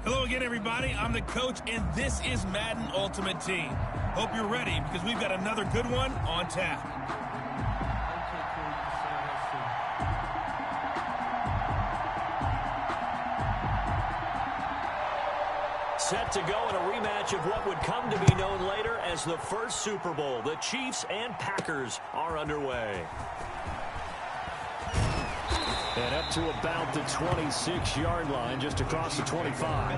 Hello again, everybody. I'm the coach, and this is Madden Ultimate Team. Hope you're ready because we've got another good one on tap. Set to go in a rematch of what would come to be known later as the first Super Bowl. The Chiefs and Packers are underway. And up to about the 26-yard line, just across the 25.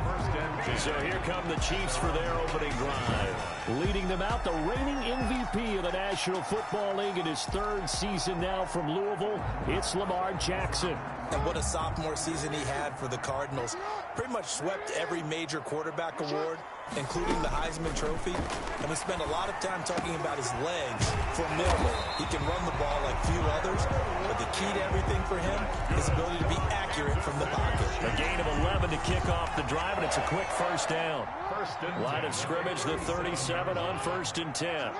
So here come the Chiefs for their opening drive. Leading them out, the reigning MVP of the National Football League in his third season now from Louisville, it's Lamar Jackson. And what a sophomore season he had for the Cardinals. Pretty much swept every major quarterback award, including the Heisman Trophy. And we spent a lot of time talking about his legs. Formidable. He can run the ball like few others. But the key to everything for him is ability to be accurate from the pocket. A gain of 11 to kick off the drive, and it's a quick first down. Line of scrimmage, the 37 on 1st and 10.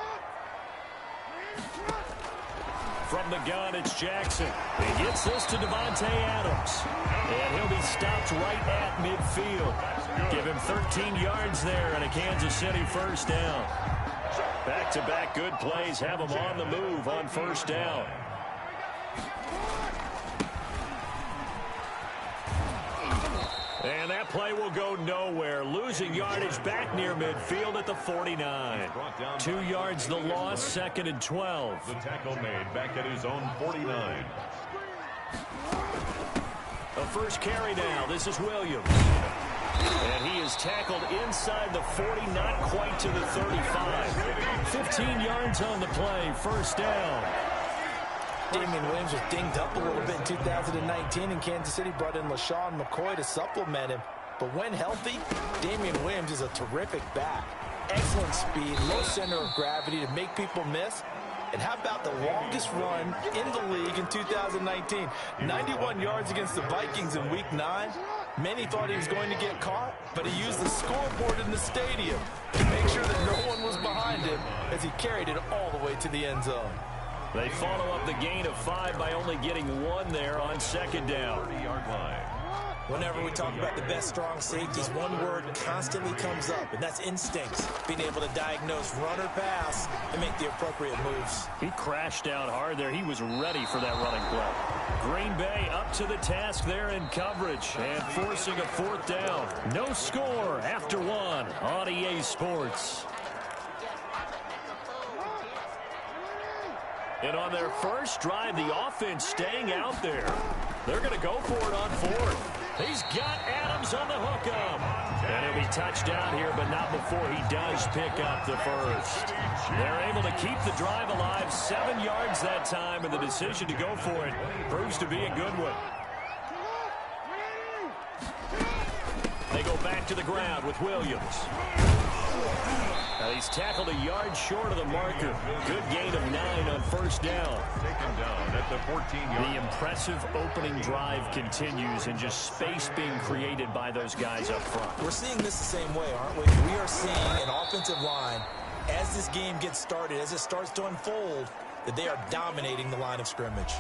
From the gun, it's Jackson. He gets this to Devontae Adams. And he'll be stopped right at midfield. Give him 13 yards there and a Kansas City first down. Back-to-back good plays have him on the move on first down. And that play will go nowhere. Losing yardage back near midfield at the 49. 2 yards the loss, 2nd and 12. The tackle made back at his own 49. A first carry now. This is Williams. And he is tackled inside the 40, not quite to the 35. 15 yards on the play, first down. Damian Williams was dinged up a little bit in 2019, and Kansas City brought in LaShawn McCoy to supplement him. But when healthy, Damian Williams is a terrific back. Excellent speed, low center of gravity to make people miss. And how about the longest run in the league in 2019? 91 yards against the Vikings in Week 9. Many thought he was going to get caught, but he used the scoreboard in the stadium to make sure that no one was behind him as he carried it all the way to the end zone. They follow up the gain of 5 by only getting 1 there on 2nd down. 30-yard line. Whenever we talk about the best strong safeties, one word constantly comes up, and that's instincts. Being able to diagnose run or pass and make the appropriate moves. He crashed down hard there. He was ready for that running play. Green Bay up to the task there in coverage and forcing a 4th down. No score after 1 on EA Sports. And on their first drive, the offense staying out there. They're going to go for it on 4th. He's got Adams on the hookup. And he'll be touched down here, but not before he does pick up the first. They're able to keep the drive alive, 7 yards that time, and the decision to go for it proves to be a good one. They go back to the ground with Williams. Now he's tackled a yard short of the marker. Good gain of 9 on first down. Taken down at the 14-yard. The impressive opening drive continues and just space being created by those guys up front. We're seeing this the same way, aren't we? We are seeing an offensive line, as this game gets started, as it starts to unfold, that they are dominating the line of scrimmage.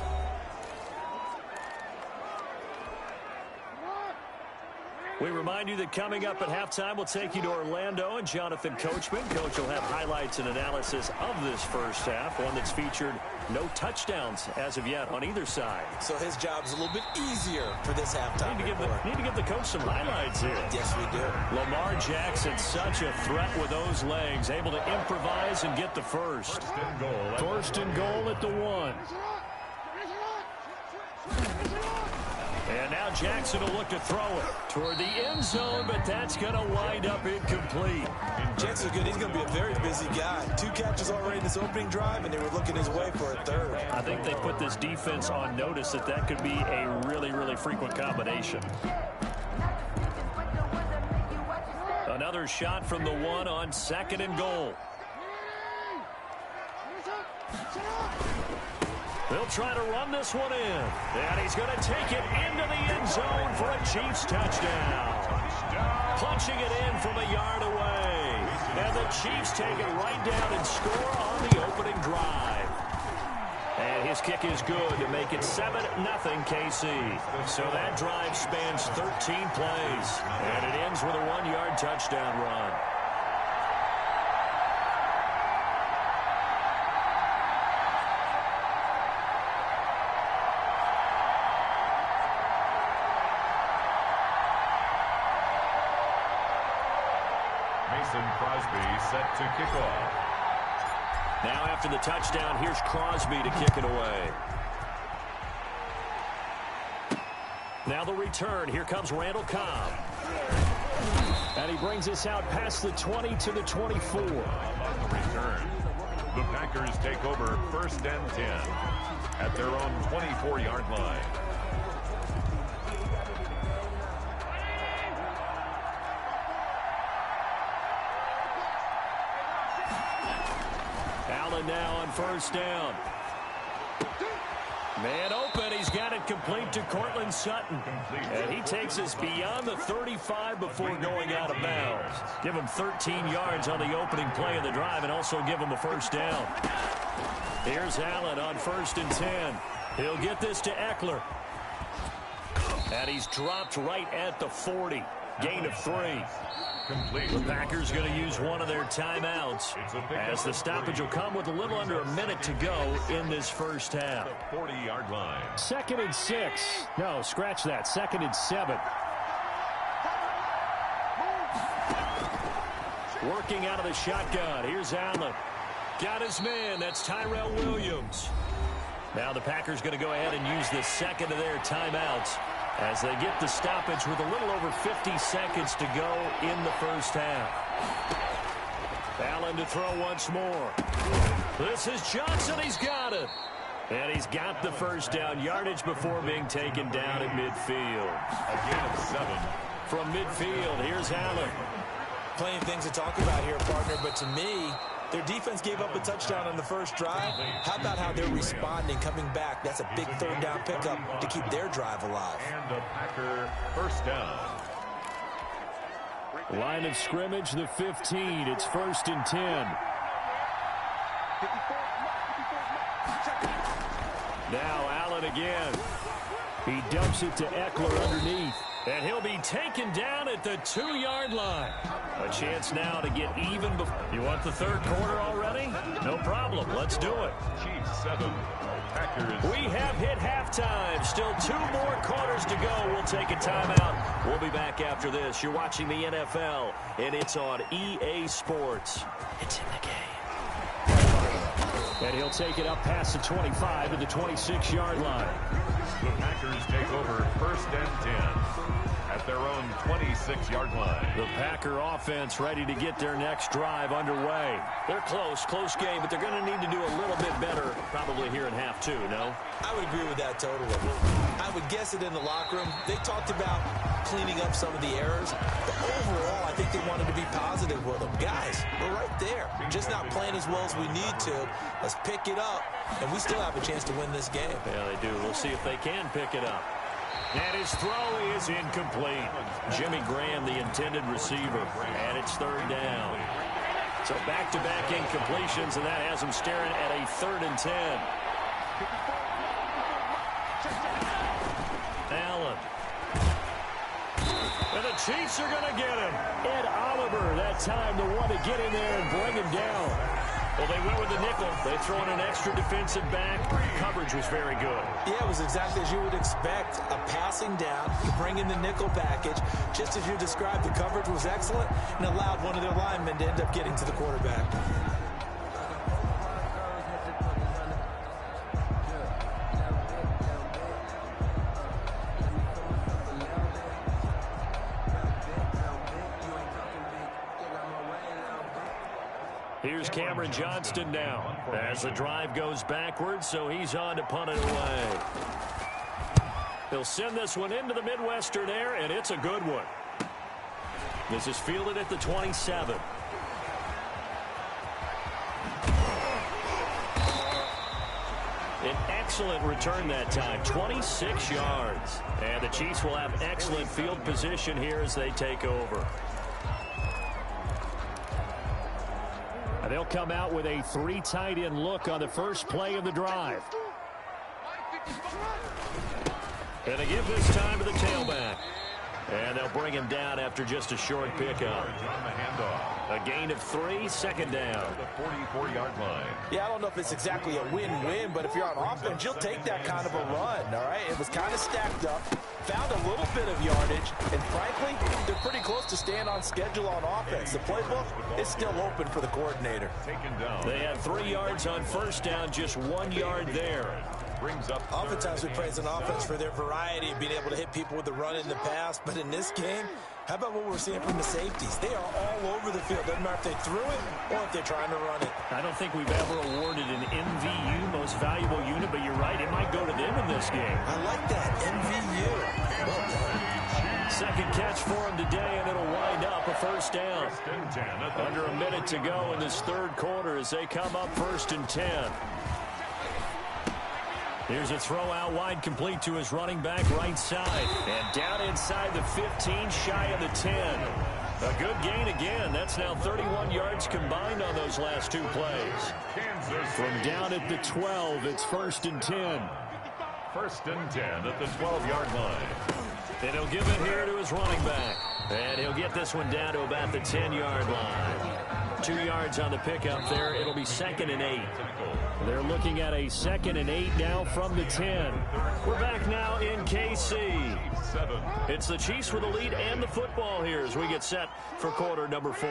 We remind you that coming up at halftime, we'll take you to Orlando and Jonathan Coachman. Coach will have highlights and analysis of this first half, one that's featured no touchdowns as of yet on either side. So his job is a little bit easier for this halftime. Need to give the coach some highlights here. Yes, we do. Lamar Jackson, such a threat with those legs, able to improvise and get the first. First and goal at the 1. And now Jackson will look to throw it toward the end zone, but that's going to wind up incomplete. Jackson's good. He's going to be a very busy guy. 2 catches already in this opening drive, and they were looking his way for a 3rd. I think they put this defense on notice that could be a really, really frequent combination. Another shot from the 1 on 2nd and goal. They'll try to run this one in. And he's going to take it into the end zone for a Chiefs touchdown. Punching it in from a yard away. And the Chiefs take it right down and score on the opening drive. And his kick is good to make it 7-0 KC. So that drive spans 13 plays. And it ends with a 1-yard touchdown run. Crosby set to kick off. Now after the touchdown, here's Crosby to kick it away. Now the return. Here comes Randall Cobb. And he brings us out past the 20 to the 24. On the return, the Packers take over 1st and 10 at their own 24-yard line. Now on 1st down. Man open. He's got it complete to Cortland Sutton. And he takes us beyond the 35 before going out of bounds. Give him 13 yards on the opening play of the drive and also give him a 1st down. Here's Allen on 1st and 10. He'll get this to Eckler. And he's dropped right at the 40. Gain of 3. The Packers going to use one of their timeouts as the stoppage will come with a little under a minute to go in this first half. 40-yard line. 2nd and 6. No, scratch that. 2nd and 7. Working out of the shotgun. Here's Allen. Got his man. That's Tyrell Williams. Now the Packers going to go ahead and use the 2nd of their timeouts as they get the stoppage with a little over 50 seconds to go in the first half. Allen to throw once more. This is Johnson. He's got it. And he's got the 1st down yardage before being taken down at midfield. Again of 7. From midfield, here's Allen. Plenty of things to talk about here, partner, but to me, their defense gave up a touchdown on the first drive. How about how they're responding, coming back? That's a big 3rd down pickup to keep their drive alive. And a Packer 1st down. Line of scrimmage, the 15. It's 1st and 10. Now Allen again. He dumps it to Eckler underneath. And he'll be taken down at the 2-yard line. A chance now to get even. You want the 3rd quarter already? No problem. Let's do it. Chiefs 7. Packers. We have hit halftime. Still 2 more quarters to go. We'll take a timeout. We'll be back after this. You're watching the NFL, and it's on EA Sports. It's in the game. And he'll take it up past the 25 to the 26-yard line. The Packers take over 1st and 10 at their own 26-yard line. The Packer offense ready to get their next drive underway. They're close game, but they're going to need to do a little bit better probably here in half 2, no? I would agree with that totally. I would guess it in the locker room. They talked about cleaning up some of the errors, but overall, I think they wanted to be positive with them. Guys, we're right there. Just not playing as well as we need to. Let's pick it up, and we still have a chance to win this game. Yeah, they do. We'll see if they can pick it up. And his throw is incomplete. Jimmy Graham, the intended receiver, and it's 3rd down. So back-to-back incompletions, and that has him staring at a 3rd and 10. Allen. And the Chiefs are going to get him. Ed Oliver, that time, the one to get in there and bring him down. Well, they went with the nickel. They throw in an extra defensive back. Coverage was very good. Yeah, it was exactly as you would expect. A passing down, you bring in the nickel package. Just as you described, the coverage was excellent and allowed one of their linemen to end up getting to the quarterback. Here's Cameron Johnston now as the drive goes backwards, so he's on to punt it away. He'll send this one into the Midwestern air, and it's a good one. This is fielded at the 27. An excellent return that time, 26 yards. And the Chiefs will have excellent field position here as they take over. They'll come out with a 3 tight end look on the first play of the drive. And they give this time to the tailback. And they'll bring him down after just a short pickup. A gain of 3, second down. The 44-yard line. Yeah, I don't know if it's exactly a win-win, but if you're on offense, you'll take that kind of a run, all right? It was kind of stacked up, found a little bit of yardage, and frankly, they're pretty close to staying on schedule on offense. The playbook is still open for the coordinator. They had 3 yards on first down, just 1 yard there. Brings up Oftentimes we praise an offense for their variety of being able to hit people with the run in the pass, but in this game, how about what we're seeing from the safeties? They are all over the field. Doesn't matter if they threw it or if they're trying to run it. I don't think we've ever awarded an MVU, most valuable unit, but you're right, it might go to them in this game. I like that, MVU. Well done. Second catch for him today, and it'll wind up a first down. Under a minute to go in this third quarter as they come up 1st and 10. Here's a throw out wide, complete to his running back right side. And down inside the 15, shy of the 10. A good gain again. That's now 31 yards combined on those last 2 plays. From down at the 12, it's 1st and 10. 1st and 10 at the 12-yard line. And he'll give it here to his running back. And he'll get this one down to about the 10-yard line. 2 yards on the pickup there. It'll be 2nd and 8. They're looking at a 2nd and 8 now from the 10. We're back now in KC. It's the Chiefs with the lead and the football here as we get set for quarter number 4.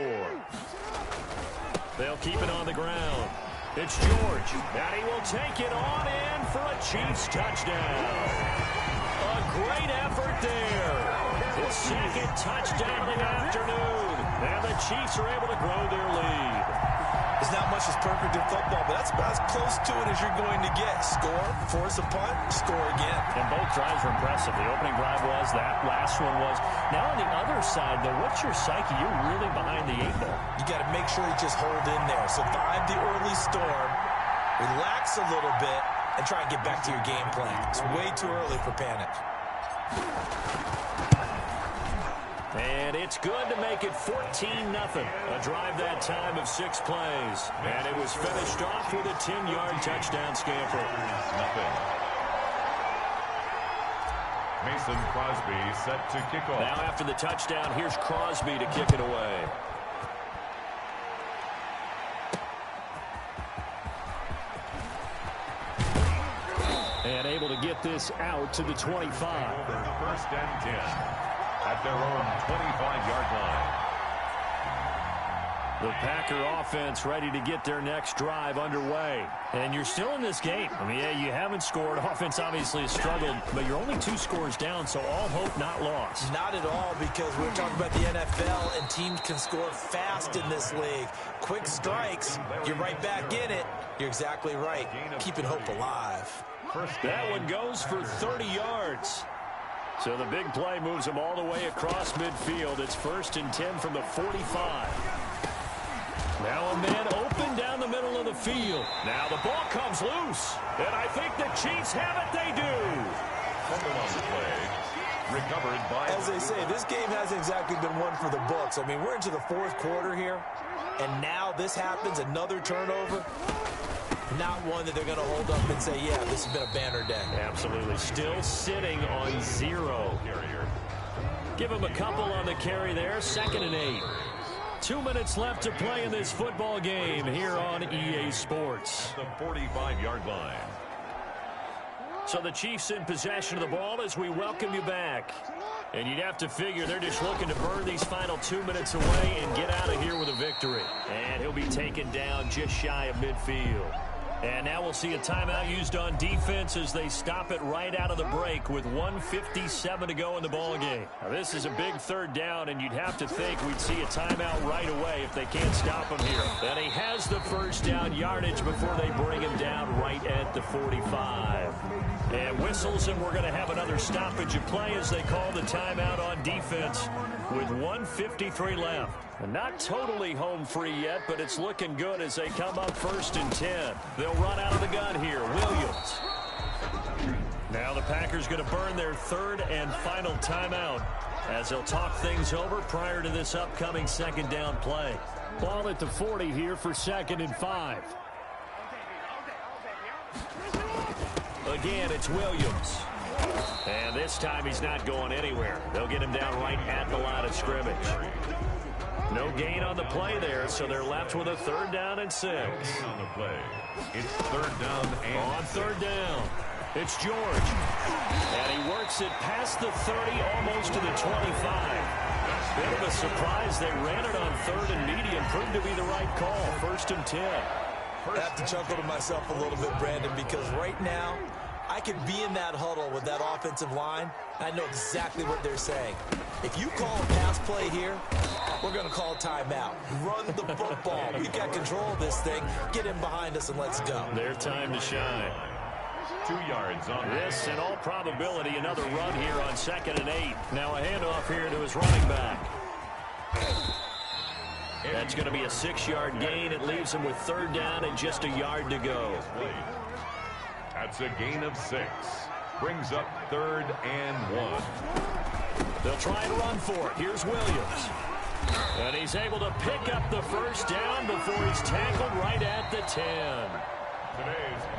They'll keep it on the ground. It's George. And he will take it on in for a Chiefs touchdown. A great effort there. His 2nd touchdown of the afternoon. And the Chiefs are able to grow their lead. There's not much that's perfect in football, but that's about as close to it as you're going to get. Score, force a punt, score again. And both drives were impressive. The opening drive was, that last one was. Now on the other side, though, what's your psyche? You're really behind the 8 ball. You got to make sure you just hold in there. Survive the early storm, relax a little bit, and try and get back to your game plan. It's way too early for panic. And it's good to make it 14-0. A drive that time of 6 plays. And it was finished off with a 10-yard touchdown scamper. Mason Crosby set to kick off. Now after the touchdown, here's Crosby to kick it away. And able to get this out to the 25. 1st and 10. At their own 25-yard line. The Packer offense ready to get their next drive underway. And you're still in this game. I mean, yeah, you haven't scored. Offense obviously has struggled, but you're only 2 scores down, so all hope not lost. Not at all, because we're talking about the NFL, and teams can score fast in this league. Quick strikes, you're right back in it. You're exactly right. Keeping hope alive. That one goes for 30 yards. So the big play moves him all the way across midfield. It's 1st and 10 from the 45. Now a man open down the middle of the field. Now the ball comes loose. And I think the Chiefs have it. They do. Fumble on the play. Recovered by... As they say, this game hasn't exactly been one for the books. I mean, we're into the 4th quarter here. And now this happens, another turnover. Not one that they're going to hold up and say, yeah, this has been a banner day. Absolutely. Still sitting on 0. Give him a couple on the carry there. 2nd and 8. 2 minutes left to play in this football game here on EA Sports. The 45-yard line. So the Chiefs in possession of the ball as we welcome you back. And you'd have to figure they're just looking to burn these final 2 minutes away and get out of here with a victory. And he'll be taken down just shy of midfield. And now we'll see a timeout used on defense as they stop it right out of the break with 1:57 to go in the ball game. Now this is a big 3rd down, and you'd have to think we'd see a timeout right away if they can't stop him here. And he has the 1st down yardage before they bring him down right at the 45. And whistles, and we're going to have another stoppage of play as they call the timeout on defense with 1:53 left. And not totally home free yet, but it's looking good as they come up 1st and 10. They'll run out of the gun here. Williams. Now the Packers going to burn their 3rd and final timeout as they'll talk things over prior to this upcoming 2nd down play. Ball at the 40 here for 2nd and 5. Again, it's Williams. And this time he's not going anywhere. They'll get him down right at the line of scrimmage. No gain on the play there, so they're left with a 3rd down and 6. On the play, it's 3rd down and on 3rd down, it's George. And he works it past the 30, almost to the 25. Bit of a surprise. They ran it on 3rd and medium. Proved to be the right call. 1st and 10. I have to chuckle to myself a little bit, Brandon, because right now, I could be in that huddle with that offensive line. I know exactly what they're saying. If you call a pass play here, we're going to call timeout. Run the football. We've got control of this thing. Get in behind us and let's go. Their time to shine. 2 yards on this. In all probability, another run here on 2nd and 8. Now a handoff here to his running back. That's going to be a 6-yard gain. It leaves him with 3rd down and just a yard to go. That's a gain of 6. Brings up 3rd and 1. They'll try and run for it. Here's Williams. And he's able to pick up the 1st down before he's tackled right at the 10.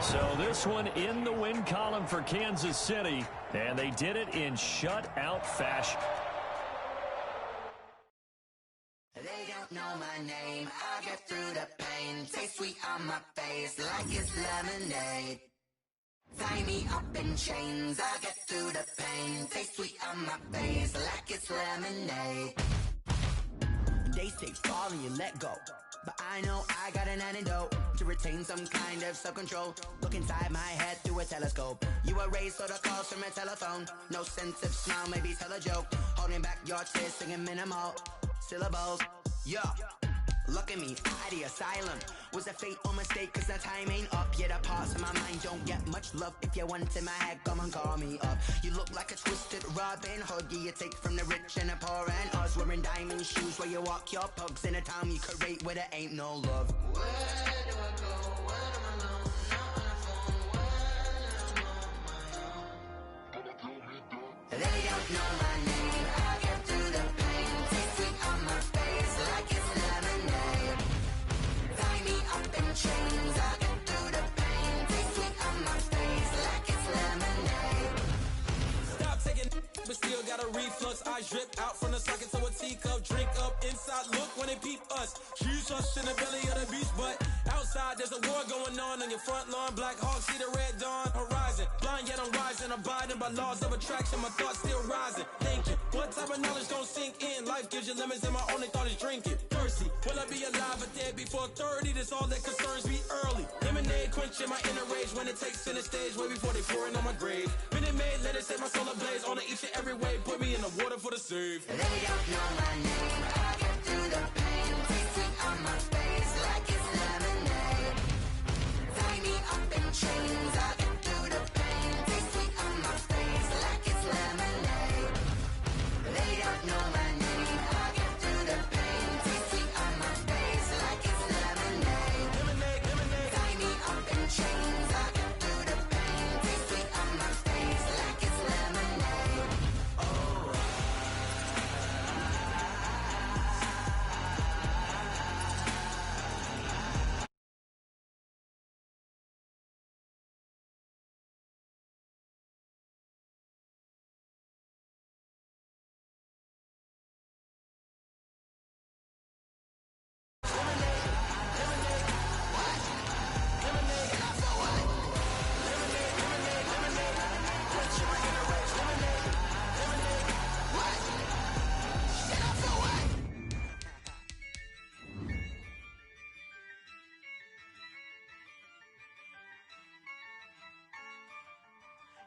So this one in the win column for Kansas City. And they did it in shutout fashion. They don't know my name. I get through the pain. Taste sweet on my face like it's lemonade. Tie me up in chains. I get through the pain. Taste sweet on my face like it's lemonade. They say fall and you let go, but I know I got an antidote to retain some kind of self-control. Look inside my head through a telescope. You erase all the calls from a telephone. No sense of smile, maybe tell a joke. Holding back your tears, singing minimal syllables. Yeah, look at me, out the asylum. Was a fate or mistake, cause the time ain't up. Yet the parts of my mind don't get much love. If you want in my head, come and call me up. You look like a twisted Robin Hood. Yeah, you take from the rich and the poor and us. Wearing diamond shoes where you walk your pugs. In a town you create where there ain't no love. Where do I go? When I'm alone? Not on the phone. When I'm on my own. They don't know my name. I get through the pain. Taste sweet on my face like it's lemonade. Tie me up in chains. I get through the pain. Taste sweet on my face like it's lemonade. Stop taking, but still got a reflux. I drip out from the socket to a teacup. Drink up inside. Look when they peep us. Choose us in the belly of the beast, but outside there's a war going on your front lawn. Black Hawk see the red dawn horizon. Blind yet I'm rising, abiding by laws of attraction. My thoughts still rising. Thinking, what type of knowledge gon' sink in? Life gives you limits, and my only thought is drinking. Thirsty, will I be alive or dead before 30? That's all that concerns me early. Lemonade quenching my inner rage when it takes center stage, way before they pouring on my grave. Minute Maid, let it set my soul ablaze on each and every way. Put me in the water for the save. They don't know my name. I get through the pain. Taste sweet on my face like it's lemonade. Tie me up in chains. I get through the pain. Taste sweet on my face like it's lemonade. They don't know my name. I get through the pain. Taste sweet on my face like it's lemonade. Tie me up in chains. I get through the pain. Taste sweet on my face like it's lemonade.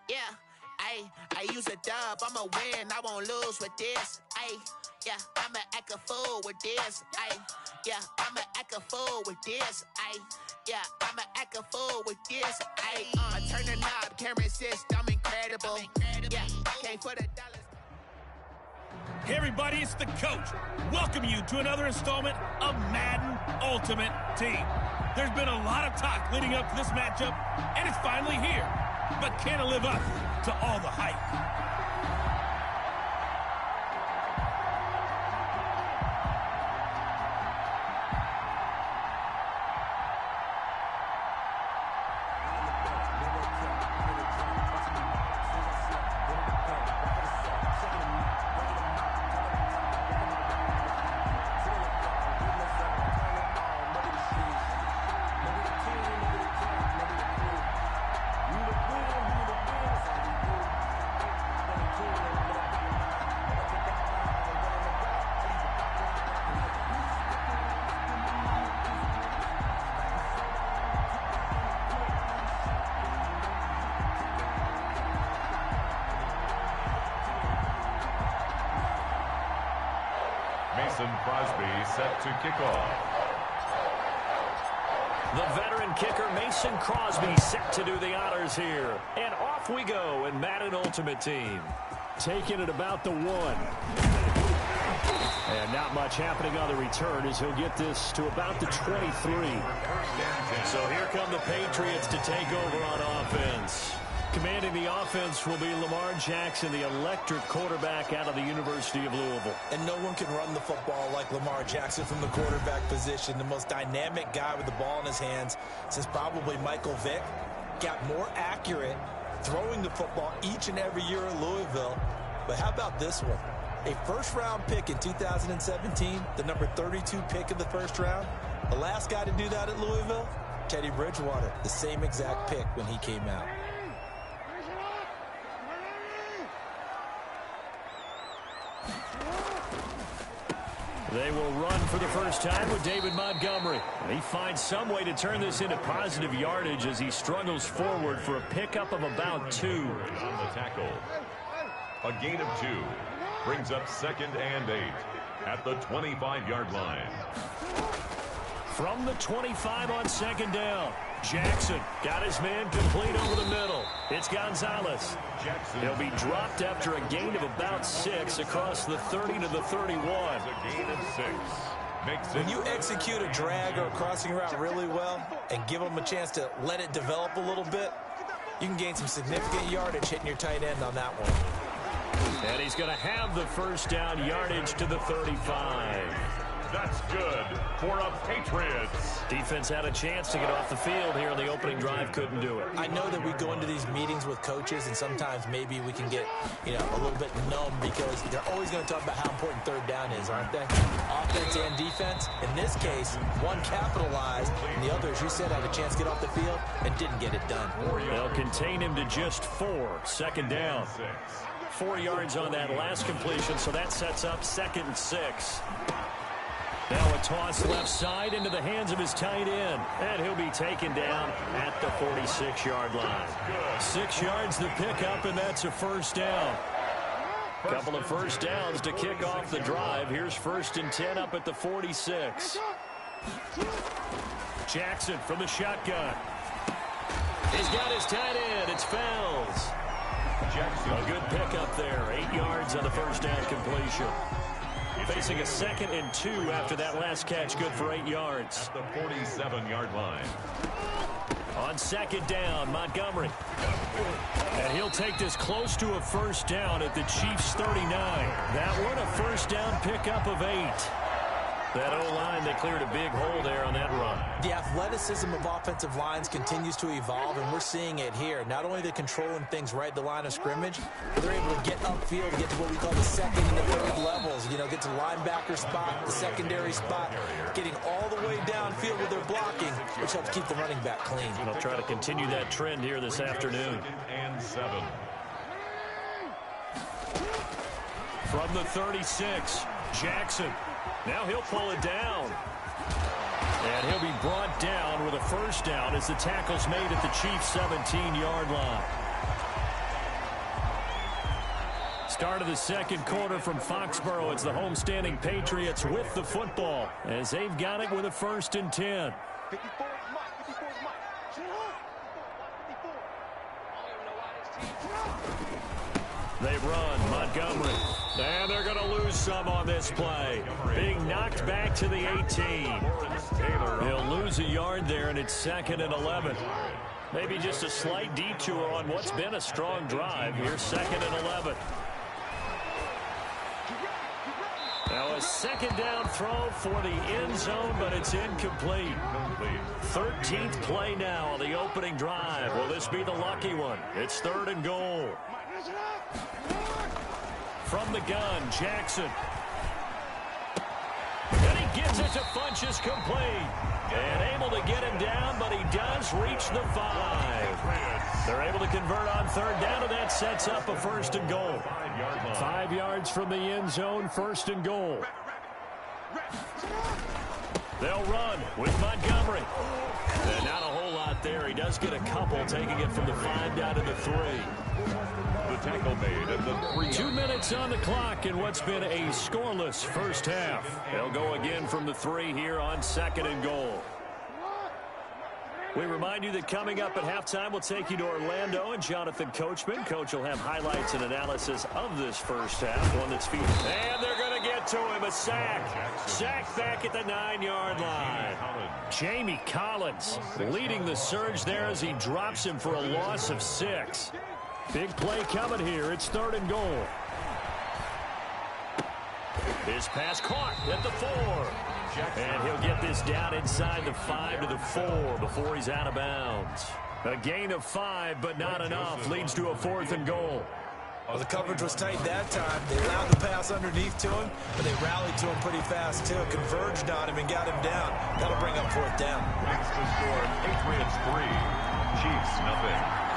Yeah, I use a dub, I'ma win, I won't lose with this. Yeah, I'ma act a fool with this. Yeah, I'ma act a fool with this. Yeah, I'ma act a fool with this. I turn the knob, can't resist, I'm incredible. Yeah, came for the dollars. Hey everybody, it's the coach. Welcome you to another installment of Madden Ultimate Team. There's been a lot of talk leading up to this matchup, and it's finally here. But can it live up to all the hype? Mason Crosby set to kick off. The veteran kicker Mason Crosby set to do the honors here. And off we go in Madden Ultimate Team. Taking it about the 1. And not much happening on the return as he'll get this to about the 23. So here come the Patriots to take over on offense. Commanding the offense will be Lamar Jackson, the electric quarterback out of the University of Louisville. And no one can run the football like Lamar Jackson from the quarterback position. The most dynamic guy with the ball in his hands since probably Michael Vick. Got more accurate throwing the football each and every year in Louisville. But how about this one? A first-round pick in 2017, the number 32 pick of the first round. The last guy to do that at Louisville, Teddy Bridgewater, the same exact pick when he came out. They will run for the first time with David Montgomery. And he finds some way to turn this into positive yardage as he struggles forward for a pickup of about 2. On the tackle. A gain of 2. Brings up 2nd and 8 at the 25-yard line. From the 25 on 2nd down. Jackson got his man complete over the middle. It's Gonzalez. He'll be dropped after a gain of about 6 across the 30 to the 31. A gain of 6. When you execute a drag or a crossing route really well and give them a chance to let it develop a little bit, you can gain some significant yardage hitting your tight end on that one. And he's going to have the first down yardage to the 35. That's good for a Patriots. Defense had a chance to get off the field here on the opening drive, couldn't do it. I know that we go into these meetings with coaches, and sometimes maybe we can get, a little bit numb because they're always going to talk about how important 3rd down is, aren't they? Offense and defense. In this case, one capitalized, and the other, as you said, had a chance to get off the field and didn't get it done. They'll contain him to just 4. 2nd down. 4 yards on that last completion, so that sets up 2nd and 6. Now a toss left side into the hands of his tight end. And he'll be taken down at the 46-yard line. 6 yards the pickup, and that's a first down. Couple of first downs to kick off the drive. Here's 1st and 10 up at the 46. Jackson from the shotgun. He's got his tight end. It's Fells. Jackson. A good pickup there. 8 yards on the first down completion. Facing a 2nd and 2 after that last catch, good for 8 yards. At the 47-yard line. On 2nd down, Montgomery. And he'll take this close to a first down at the Chiefs' 39. That one a first down pickup of 8. That O-line, they cleared a big hole there on that run. The athleticism of offensive lines continues to evolve, and we're seeing it here. Not only are they controlling things right at the line of scrimmage, but they're able to get upfield, get to what we call the 2nd and the 3rd levels. Get to linebacker spot, the secondary spot, getting all the way downfield with their blocking, which helps keep the running back clean. They'll try to continue that trend here this afternoon. 2nd and 7. From the 36, Jackson. Now he'll pull it down. And he'll be brought down with a first down as the tackle's made at the Chiefs' 17-yard line. Start of the 2nd quarter from Foxborough. It's the homestanding Patriots with the football as they've got it with a 1st and 10. They run. Montgomery. And they're going to lose some on this play. Being knocked back to the 18. He'll lose a yard there, and it's 2nd and 11. Maybe just a slight detour on what's been a strong drive. Here's 2nd and 11. Now a 2nd down throw for the end zone, but it's incomplete. 13th play now on the opening drive. Will this be the lucky one? It's 3rd and goal. From the gun, Jackson. And he gives it to Funchess complete. And able to get him down, but he does reach the 5. They're able to convert on 3rd down, and that sets up a 1st and goal. 5 yards from the end zone, 1st and goal. They'll run with Montgomery. And not a whole lot there. He does get a couple, taking it from the 5 down to the 3. The tackle made at the 3. 2 minutes on the clock in what's been a scoreless first half. They'll go again from the 3 here on 2nd and goal. We remind you that coming up at halftime, we'll take you to Orlando and Jonathan Coachman. Coach will have highlights and analysis of this first half, one that's featured. And they're going to get to him, a sack. Sack back at the 9-yard line. Jamie Collins leading the surge there as he drops him for a loss of 6. Big play coming here. It's 3rd and goal. His pass caught at the 4. And he'll get this down inside the 5 to the 4 before he's out of bounds. A gain of 5, but not enough. Leads to a 4th and goal. Well, the coverage was tight that time. They allowed the pass underneath to him, but they rallied to him pretty fast, too. Converged on him and got him down. That'll bring up 4th down. Makes the score Patriots 3, Chiefs nothing.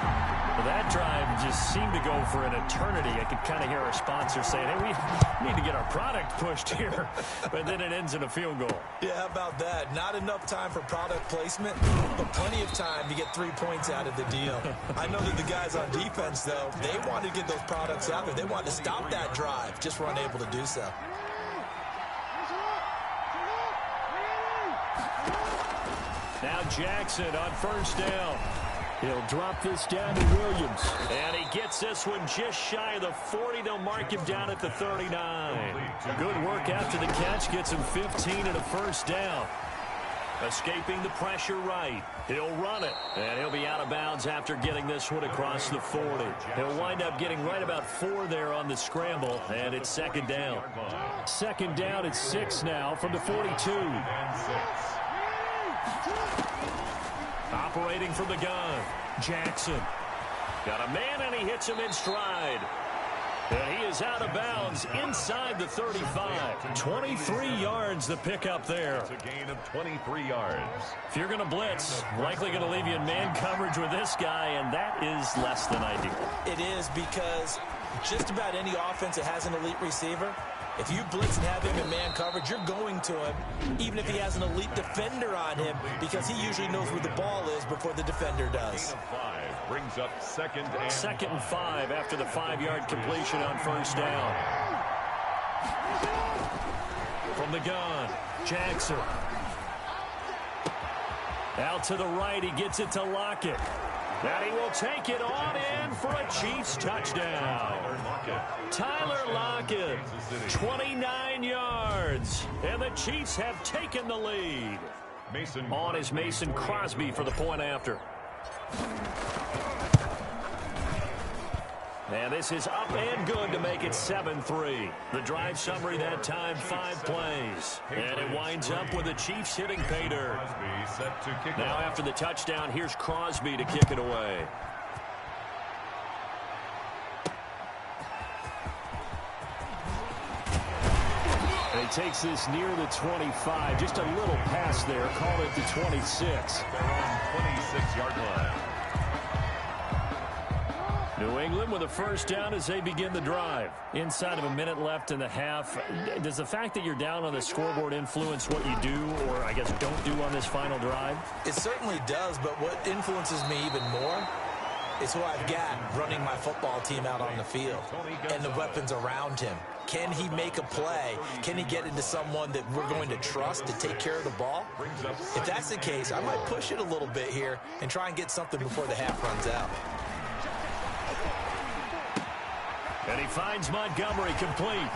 Well, that drive just seemed to go for an eternity. I could kind of hear our sponsor saying, hey, we need to get our product pushed here. But then it ends in a field goal. Yeah, how about that? Not enough time for product placement, but plenty of time to get 3 points out of the deal. I know that the guys on defense, though, they wanted to get those products out there. They wanted to stop that drive, just were unable to do so. Now Jackson on 1st down. He'll drop this down to Williams. And he gets this one just shy of the 40. They'll mark him down at the 39. Good work after the catch. Gets him 15 and a 1st down. Escaping the pressure right. He'll run it. And he'll be out of bounds after getting this one across the 40. He'll wind up getting right about 4 there on the scramble. And it's 2nd down. 2nd down at 6 now from the 42. Operating from the gun, Jackson. Got a man, and he hits him in stride. And he is out of bounds inside the 35. 23 yards the pickup there. It's a gain of 23 yards. If you're going to blitz, likely going to leave you in man coverage with this guy, and that is less than ideal. It is, because just about any offense that has an elite receiver, if you blitz and have him in man coverage, you're going to him, even if he has an elite defender on him, because he usually knows where the ball is before the defender does. Gain of 5 brings up 2nd and 2nd and 5 after the 5-yard completion on 1st down. From the gun, Jackson. Out to the right, he gets it to Lockett. And he will take it on in for a Chiefs touchdown. Tyler Lockett, 29 yards. And the Chiefs have taken the lead. On is Mason Crosby for the point after. And this is up and good to make it 7-3. The drive summary that time, 5 plays. And it winds up with the Chiefs hitting pay dirt. Now after the touchdown, here's Crosby to kick it away. And he takes this near the 25. Just a little pass there. Call it the 26. They're on 26-yard line. New England with a 1st down as they begin the drive. Inside of a minute left in the half. Does the fact that you're down on the scoreboard influence what you do, or I guess don't do on this final drive? It certainly does, but what influences me even more is who I've got running my football team out on the field and the weapons around him. Can he make a play? Can he get into someone that we're going to trust to take care of the ball? If that's the case, I might push it a little bit here and try and get something before the half runs out. And he finds Montgomery complete.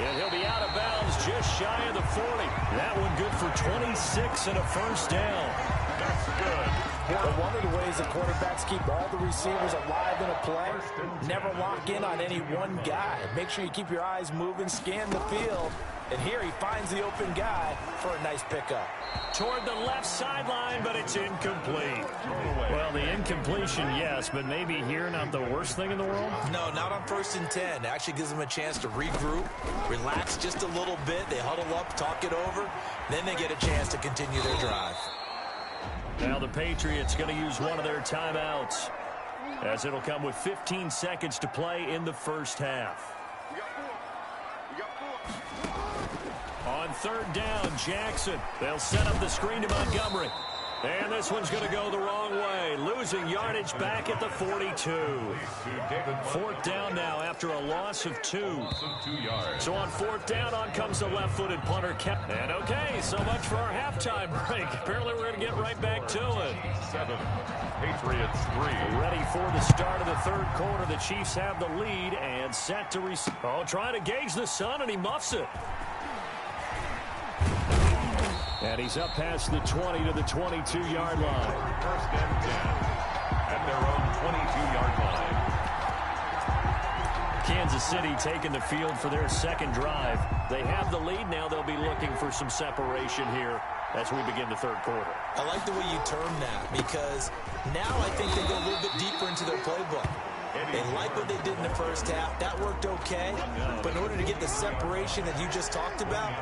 And he'll be out of bounds just shy of the 40. That one good for 26 and a 1st down. That's good. But one of the ways that quarterbacks keep all the receivers alive in a play, never lock in on any one guy. Make sure you keep your eyes moving, scan the field. And here he finds the open guy for a nice pickup. Toward the left sideline, but it's incomplete. Well, the incompletion, yes, but maybe here not the worst thing in the world? No, not on 1st and 10. It actually gives them a chance to regroup, relax just a little bit. They huddle up, talk it over. Then they get a chance to continue their drive. Now the Patriots going to use one of their timeouts, as it'll come with 15 seconds to play in the first half. On 3rd down, Jackson. They'll set up the screen to Montgomery. And this one's going to go the wrong way. Losing yardage back at the 42. 4th down now after a loss of 2. So on 4th down, on comes the left-footed punter. And okay, so much for our halftime break. Apparently we're going to get right back to it. 7. Patriots 3. Ready for the start of the 3rd quarter. The Chiefs have the lead and set to receive. Oh, trying to gauge the sun, and he muffs it. And he's up past the 20 to the 22-yard line. 1st and 10 at their own 22-yard line. Kansas City taking the field for their 2nd drive. They have the lead now. They'll be looking for some separation here as we begin the 3rd quarter. I like the way you term that, because now I think they go a little bit deeper into their playbook. They like what they did in the first half. That worked okay. But in order to get the separation that you just talked about,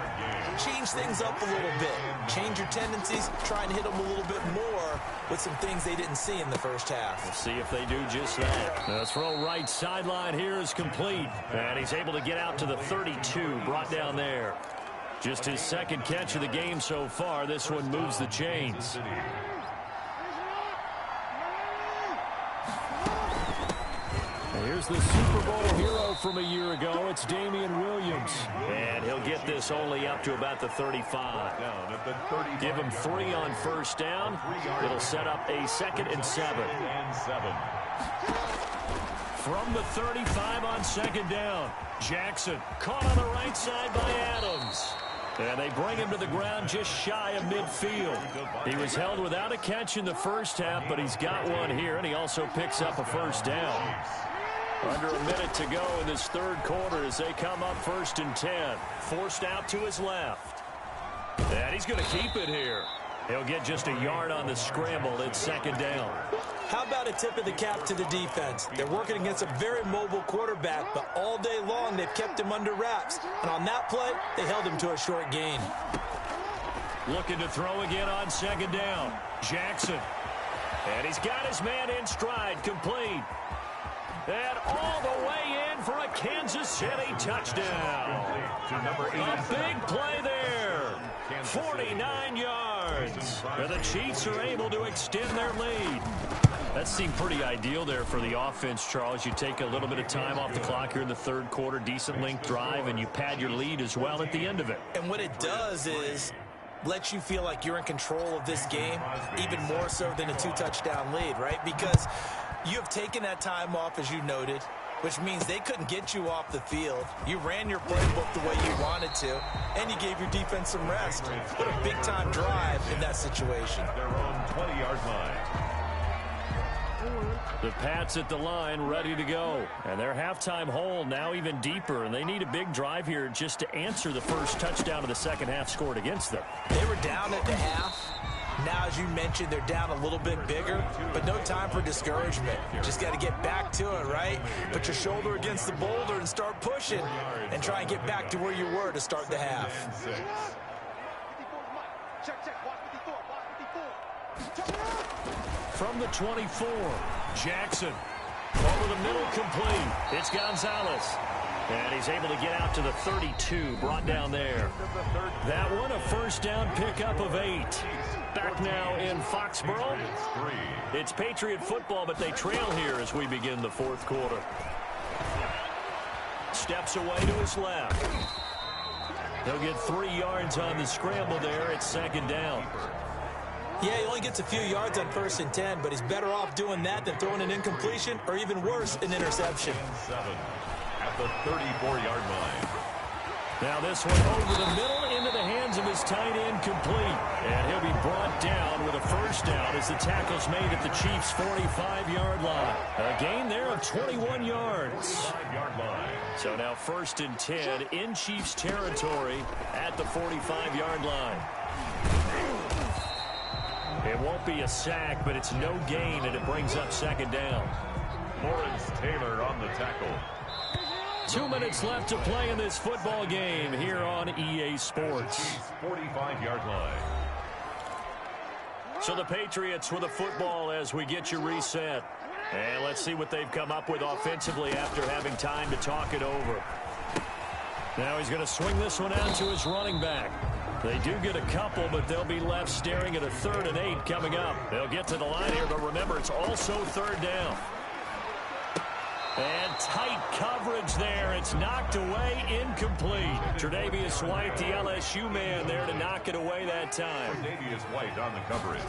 change things up a little bit. Change your tendencies. Try and hit them a little bit more with some things they didn't see in the first half. We'll see if they do just that. The throw right sideline here is complete. And he's able to get out to the 32, brought down there. Just his 2nd catch of the game so far. This one moves the chains. Here's the Super Bowl hero from a year ago. It's Damian Williams. And he'll get this only up to about the 35. Give him 3 on 1st down. It'll set up a 2nd and 7. From the 35 on 2nd down. Jackson caught on the right side by Adams. And they bring him to the ground just shy of midfield. He was held without a catch in the first half, but he's got one here, and he also picks up a 1st down. Under a minute to go in this 3rd quarter as they come up 1st and 10. Forced out to his left. And he's going to keep it here. He'll get just a yard on the scramble. It's 2nd down. How about a tip of the cap to the defense? They're working against a very mobile quarterback, but all day long they've kept him under wraps. And on that play, they held him to a short gain. Looking to throw again on 2nd down. Jackson. And he's got his man in stride, complete. And all the way in for a Kansas City touchdown. A big play there. 49 yards. And the Chiefs are able to extend their lead. That seemed pretty ideal there for the offense, Charles. You take a little bit of time off the clock here in the 3rd quarter, decent length drive, and you pad your lead as well at the end of it. And what it does is lets you feel like you're in control of this game, even more so than a 2-touchdown lead, right? Because you have taken that time off, as you noted, which means they couldn't get you off the field. You ran your playbook the way you wanted to, and you gave your defense some rest. What a big-time drive in that situation. Their own 20-yard line. The Pats at the line, ready to go. And their halftime hole now even deeper, and they need a big drive here just to answer the first touchdown of the 2nd half scored against them. They were down at the half. Now, as you mentioned, they're down a little bit bigger, but no time for discouragement. Just got to get back to it, right? Put your shoulder against the boulder and start pushing and try and get back to where you were to start the half. From the 24, Jackson. Over the middle, complete. It's Gonzalez. And he's able to get out to the 32, brought down there. That one, a 1st down pickup of 8. Back now in Foxborough. It's Patriot football, but they trail here as we begin the 4th quarter. Steps away to his left. He'll get 3 yards on the scramble there. It's 2nd down. Yeah, he only gets a few yards on 1st and 10, but he's better off doing that than throwing an incompletion or even worse, an interception. 7 at the 34-yard line. Now this one over the middle into the hands of his tight end, complete. And he'll be brought down with a 1st down as the tackle's made at the Chiefs' 45-yard line. A gain there of 21 yards. So now 1st and 10 in Chiefs territory at the 45-yard line. It won't be a sack, but it's no gain, and it brings up 2nd down. Lawrence Taylor on the tackle. 2 minutes left to play in this football game here on EA Sports. 45-yard line. So the Patriots with a football as we get you reset. And let's see what they've come up with offensively after having time to talk it over. Now he's going to swing this one out to his running back. They do get a couple, but they'll be left staring at a 3rd and 8 coming up. They'll get to the line here, but remember, it's also 3rd down. And tight coverage there. It's knocked away, incomplete. Tre'Davious White, the LSU man there to knock it away that time. Tre'Davious White on the coverage.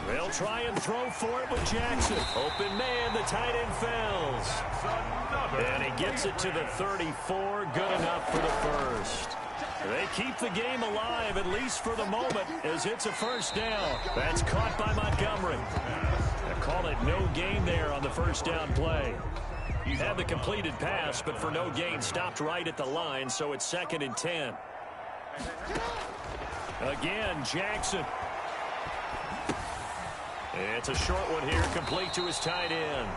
They'll try and throw for it with Jackson. Open man, the tight end fails. And he gets it to the 34. Good enough for the first. They keep the game alive, at least for the moment, as it's a 1st down. That's caught by Montgomery. They call it no gain there on the 1st down play. He had the completed pass, but for no gain, stopped right at the line, so it's 2nd and 10. Again, Jackson. It's a short one here, complete to his tight end.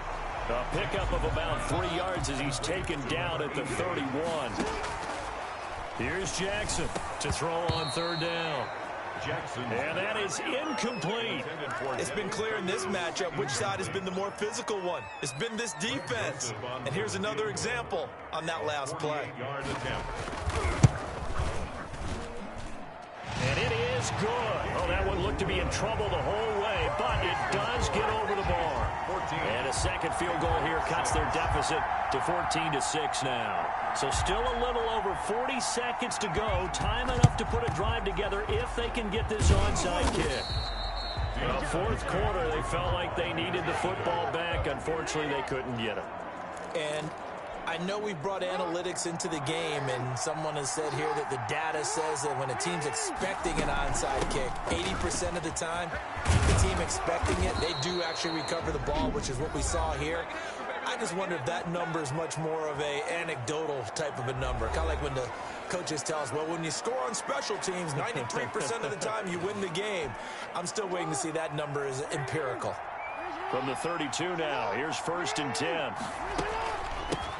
A pickup of about 3 yards as he's taken down at the 31. Here's Jackson to throw on 3rd down. Jackson. And that is incomplete. It's been clear in this matchup which side has been the more physical one. It's been this defense. And here's another example on that last play. And it is good. Oh, that one looked to be in trouble the whole way, but it does get over the bar. And a second field goal here cuts their deficit to 14-6 now. So still a little over 40 seconds to go. Time enough to put a drive together if they can get this onside kick. The 4th quarter, they felt like they needed the football back. Unfortunately, they couldn't get it. And I know we've brought analytics into the game, and someone has said here that the data says that when a team's expecting an onside kick, 80% of the time, the team expecting it, they do actually recover the ball, which is what we saw here. I just wonder if that number is much more of a anecdotal type of a number. Kind of like when the coaches tell us, well, when you score on special teams, 93% of the time you win the game. I'm still waiting to see that number is empirical. From the 32 now, here's 1st and 10.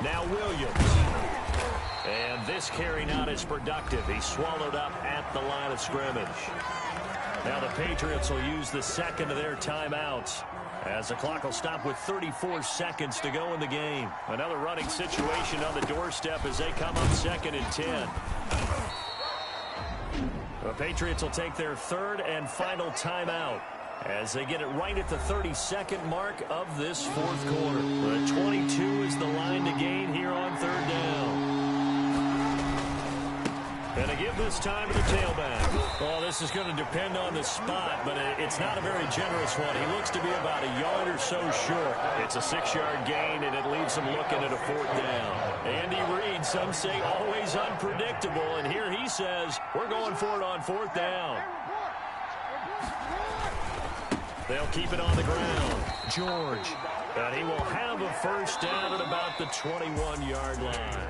Now Williams. And this carry not as productive. He's swallowed up at the line of scrimmage. Now the Patriots will use the 2nd of their timeouts, as the clock will stop with 34 seconds to go in the game. Another running situation on the doorstep as they come up 2nd and 10. The Patriots will take their 3rd and final timeout as they get it right at the 32nd mark of this 4th quarter. The 22 is the line to gain here on 3rd down. And to give this time to the tailback. Well, this is going to depend on the spot, but it's not a very generous one. He looks to be about a yard or so short. It's a 6-yard gain, and it leaves him looking at a 4th down. Andy Reid, some say always unpredictable, and here he says, we're going for it on 4th down. They'll keep it on the ground. George. And he will have a 1st down at about the 21-yard line.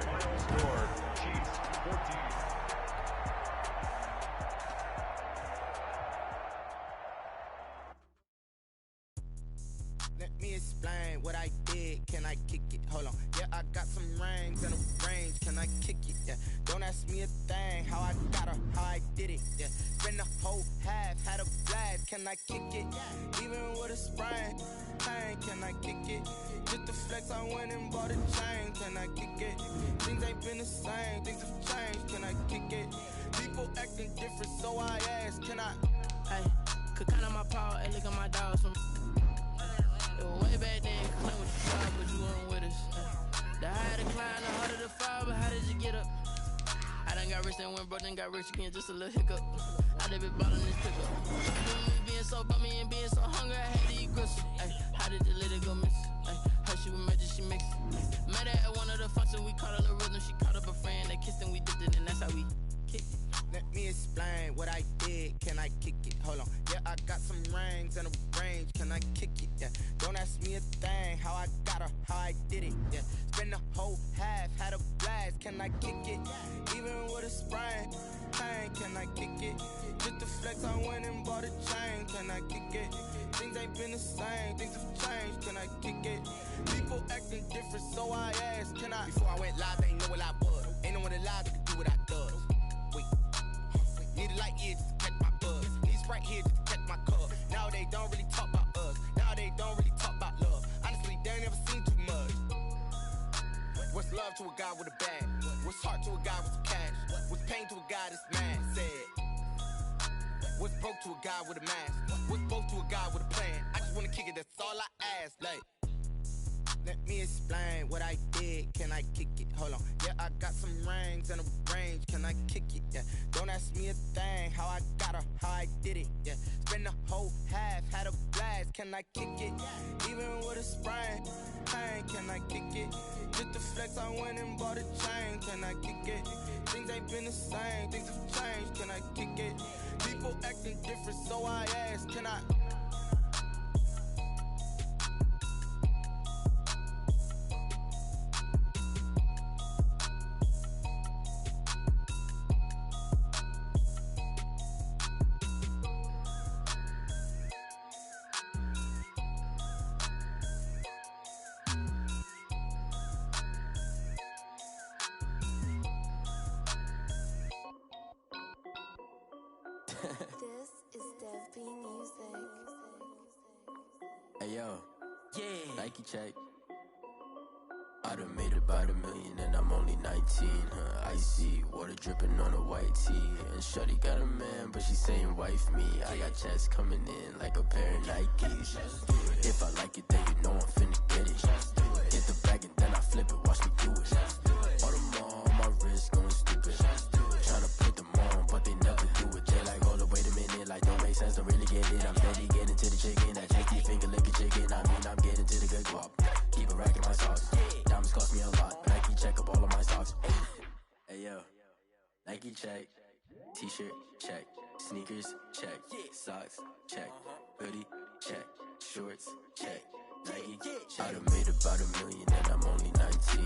Let me explain what I did. Can I kick it? Hold on. Yeah, I got some rings and a range. Can I kick it? Yeah. Don't ask me a thing. How I got her, how I did it. Yeah. Spend the whole half, had a blast. Can I kick it? Even with a sprain. Pain, can I kick it? Just the flex, I went and bought a chain. Can I kick it? Things ain't been the same. Things have changed. Can I kick it? People acting different, so I ask. Can I? Hey, could count on my power and look at my dogs from. Way back then, claim what you tried, but you weren't with us. The higher the climb, the harder the fall, but how did you get up? I done got rich and went broke, then got rich again, just a little hiccup. I done been ballin' this pickup. Me being so bummy and being so hungry, I had to eat gristle. Ay, how did you let it go miss? Ay, how she was magic, she mixed. Met her at one of the functions, we caught her the rhythm, she caught up a friend, they kissed and we dipped it, and that's how we kicked it. Let me explain what I did. Can I kick it? Hold on. Yeah, I got some rings and a range. Can I kick it? Yeah. Don't ask me a thing. How I got her, how I did it. Yeah. Spend the whole half, had a blast. Can I kick it? Even with a sprain. Pain, can I kick it? Just the flex, I went and bought a chain. Can I kick it? Things ain't been the same. Things have changed. Can I kick it? People acting different, so I asked. Can I? Before I went live, they ain't know what I was. Ain't no one alive that could do what I does. Wait. Need a light here just to catch my buzz. Need Sprite here just to catch my cup. Now they don't really talk about us. Now they don't really talk about love. Honestly, they ain't never seen too much. What's love to a guy with a bag? What's heart to a guy with some cash? What's pain to a guy that's mad. Said, what's broke to a guy with a mask? What's broke to a guy with a plan? I just wanna kick it, that's all I ask. Like, let me explain what I did. Can I kick it? Hold on. Yeah, I got some rings and a range. Can I kick it? Yeah. Don't ask me a thing. How I got her, how I did it. Yeah. Spend the whole half, had a blast. Can I kick it? Even with a sprain, pain. Can I kick it? Just to flex, I went and bought a chain. Can I kick it? Things ain't been the same. Things have changed. Can I kick it? People acting different, so I ask. Can I? This is Dev B Music. Hey yo, yeah, Nike check. I done made about $1 million and I'm only 19. Icy water dripping on a white tee. And shorty got a man, but she saying wife me. I got checks coming in like a pair of Nikes. If I like it, then you know I'm finna get it. Hit the bag and then I flip it, watch me do it. All them on my wrist going stupid. Tryna put them on, but they never do it. They like, hold up, wait a minute, like don't make sense, don't really get it. I'm steady getting to the chicken, that tasty finger licking chicken. I mean, I'm getting to the good guap. Keep a rack in my socks. Diamonds cost me a lot, but Nike check up all of my socks. Hey yo, Nike check. T-shirt check. Sneakers check. Socks check. Hoodie check. Shorts check. Nike. I done made about $1 million and I'm only 19.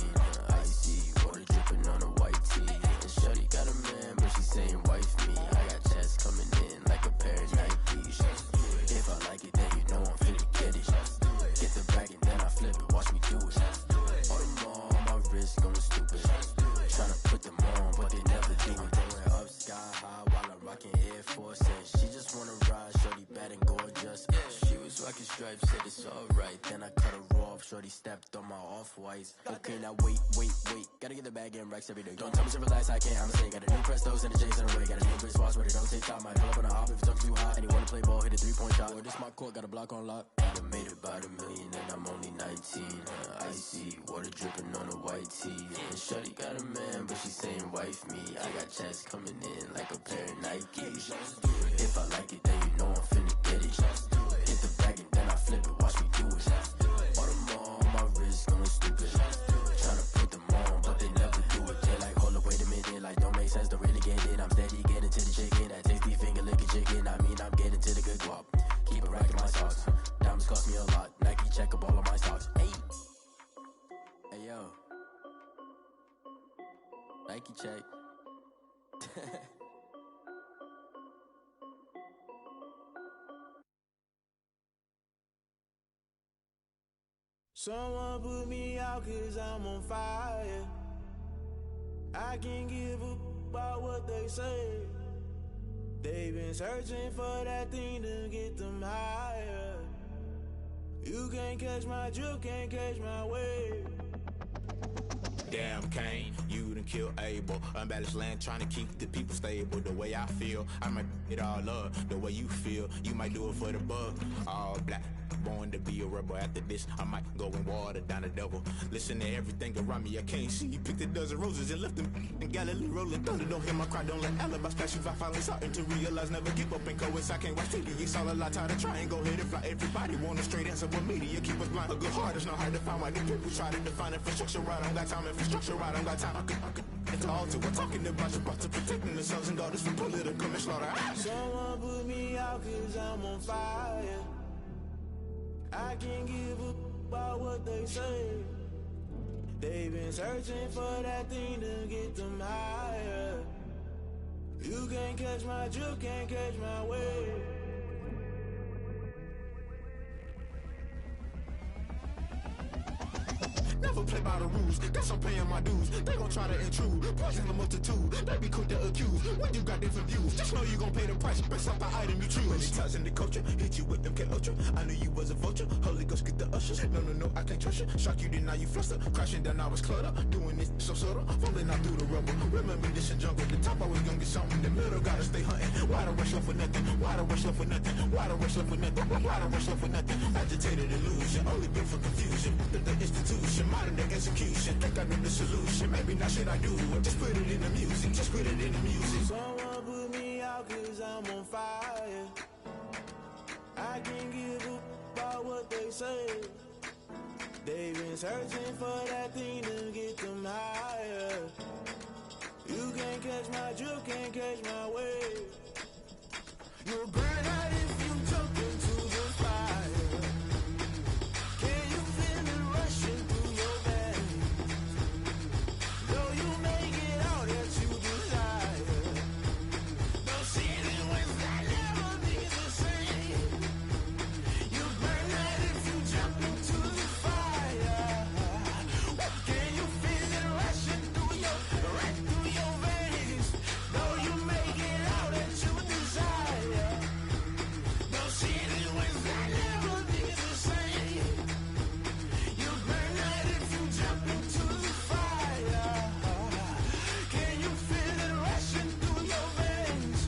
Icy water dripping on a white tee. And shorty got a man, but she saying wife me. I got checks coming in like a pair of Nikes. If I like it, then you know I'm finna get it. Get the bag and then I flip it, watch me do it. All them on my wrist going stupid. Tryna put them on, but they never do it. Going up sky high while I'm rocking Air Force. And she just wanna ride, shorty bad and gorgeous. She was rocking stripes, said it's alright. Then I cut her off, shorty stepped on my off-whites. Okay, now wait. Gotta get the bag and racks every day. Don't tell me to relax, I can't, I'm saying. Got a new Prestos and a J's in the way. Got a new Chris Foss, but it don't take time. Might pull up on a hop if it talks too hot. And you wanna play ball, hit a 3-point shot. Or this my court, got a block on lock. I done made about $1 million and I'm only 19. Icy water dripping on a white tee. And shorty got a man, but she saying wife me. I got checks coming in like a pair of Nikes. If I like it, then you know I'm finna get it. Hit the bag and then I flip it, watch me do it. All them on my wrist going stupid. Tryna put them on, but they never do it. They like, hold up, wait a minute, like don't make sense, don't really get it. I'm steady getting to the chicken, that tasty finger licking chicken. I mean, I'm getting to the good guap. Keep a rack in my socks. Diamonds cost me a lot. Nike check up all of my socks. Hey yo, Nike check. Someone put me out 'cause I'm on fire. I can't give a about what they say. They've been searching for that thing to get them higher. You can't catch my drift, can't catch my wave. Damn Kane, you done killed Abel. Unbalanced land trying to keep the people stable. The way I feel, I might it all up. The way you feel, you might do it for the buck. All black, born to be a rebel. After this, I might go and water down the devil. Listen to everything around me, I can't see. Picked a dozen roses and left them in Galilee rolling thunder. Don't hear my cry, don't let alibis flash. If I finally starting to realize, never give up and coast. I can't watch TV, it's all a lot. Tired of trying, go ahead and fly. Everybody want a straight answer, but media keep us blind. A good heart is not hard to find. Why the people try to define infrastructure right? I don't got time, infrastructure right, I don't got time. I could it's all to we're talking about protecting the sons and daughters from political manslaughter. Someone put me out 'cause I'm on fire. I can't give a about what they say. They've been searching for that thing to get them higher. You can't catch my drift, can't catch my wave. Never play by the rules. Guess I'm paying my dues. They gon' try to intrude. Poison the multitude. They be quick to accuse. When you got different views, just know you gon' pay the price based off the item you choose. Many times in the culture, hit you with MK Ultra. I knew you was a vulture. Holy Ghost get the ushers. No, I can't trust you. Shock you, then now you fluster. Crashing down, I was clutter. Doing this so subtle. Falling out through the rubble. Remember this in jungle. The top always gonna get something. The middle gotta stay hunting. Why the rush left for nothing? Why the rush left for nothing? Why the rush left for nothing? Why the rush left for nothing? Agitated illusion. Only built for confusion. The institution. Modern day execution. Think I know the solution. Maybe not shit I do. Just put it in the music. Just put it in the music. Someone put me out cause I'm on fire. I can't give a about what they say. They've been searching for that thing to get them higher. You can't catch my drift, can't catch my wave. You'll burn out if you jump into the fire. Can you feel it rushing through your veins? Though you make it all that you desire. No ceiling wins that never be the same. You burn out if you jump into the fire. Can you feel it rushing through your veins? Though you make it all that you desire. No ceiling wins that never be the same. You burn out if you jump into the fire. Can you feel it rushing through your veins?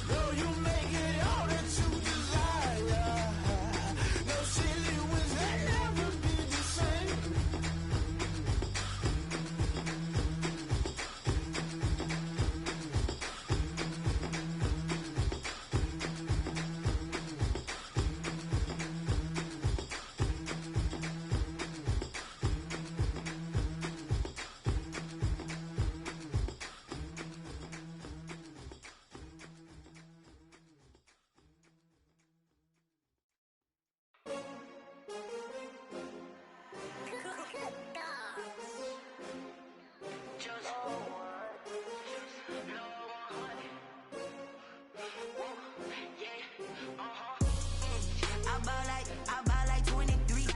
Though you make it all that you desire. No ceiling wins that never be the same. I buy like 23.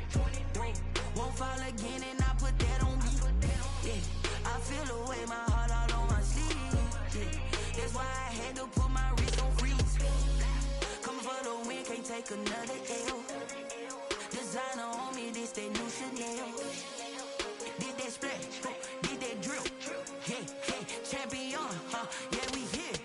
Won't fall again and I put that on me. Yeah, I feel the way, my heart all on my sleeve. Yeah, that's why I had to put my wrist on freeze. Coming for the win, can't take another L. Designer on me, this that new Chanel. Did that splash, did that drill. Hey, champion, yeah, we here.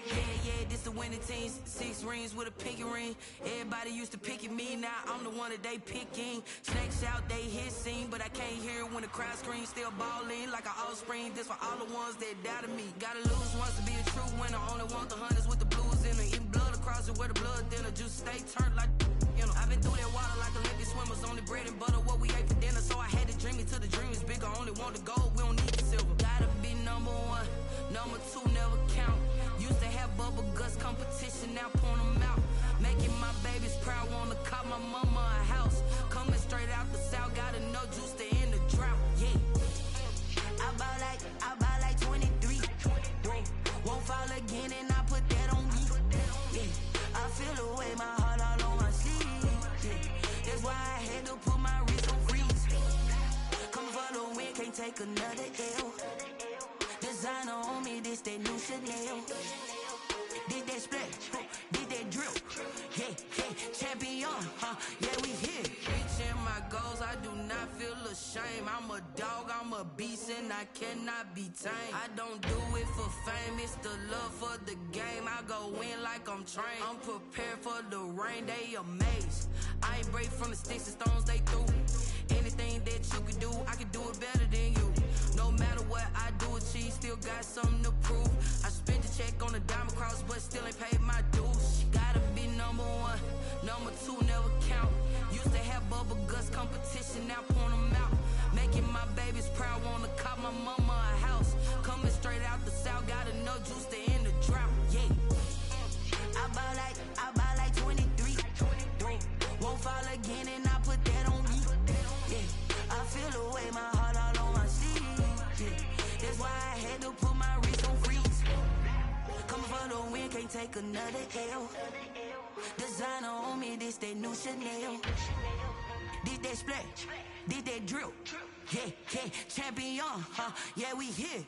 Yeah, this the winning team. 6 rings with a pinky ring. Everybody used to picking me, now I'm the one that they picking. Snakes out, they hissing, but I can't hear when the crowd screams. Still balling like an offspring. This for all the ones that doubted me. Gotta lose once to be a true winner. Only want the hunters with the blues in it. Eating blood across it where the blood dinner. Juice stay turned like, you know. I've been through that water like Olympic swimmers. Only bread and butter, what we ate for dinner. So I had to dream it till the dream is bigger. Only want the gold, we don't need the silver. Gotta be number 1, number 2 never count. Used to have bubble guts competition, now point them out. Making my babies proud, wanna call my mama a house. Coming straight out the south, gotta know juice to end the drought. Yeah, I buy like 23. Won't fall again and I put that on me. Yeah, I feel the way, my heart all on my sleeve. Yeah, that's why I had to put my wrist on freeze. Coming for the win, can't take another L. Designer on me, this that new Chanel. Did that splash, did that drill. Hey, champion, yeah, we here. Reaching my goals, I do not feel ashamed. I'm a dog, I'm a beast, and I cannot be tamed. I don't do it for fame, it's the love for the game. I go in like I'm trained. I'm prepared for the rain, they amazed. I ain't break from the sticks and stones they threw. Anything that you could do, I could do it better than you. No matter what I do, achieve, still got something to prove. I spent the check on the diamond cross, but still ain't paid my dues. Gotta be number 1, number 2 never count. Used to have bubble guts competition, now point them out. Making my babies proud, wanna call my mama a house. Coming straight out the south, gotta know juice to end the drought. Yeah, I buy like 23. Won't fall again and I put that on me. Yeah, I feel the way, my heart all on my sleeve. Yeah, that's why I had to put my wrist on freeze. Coming for the win, can't take another L. Designer on me, this that new Chanel. Did that splash, did that drill. yeah, champion, huh? Yeah, we here.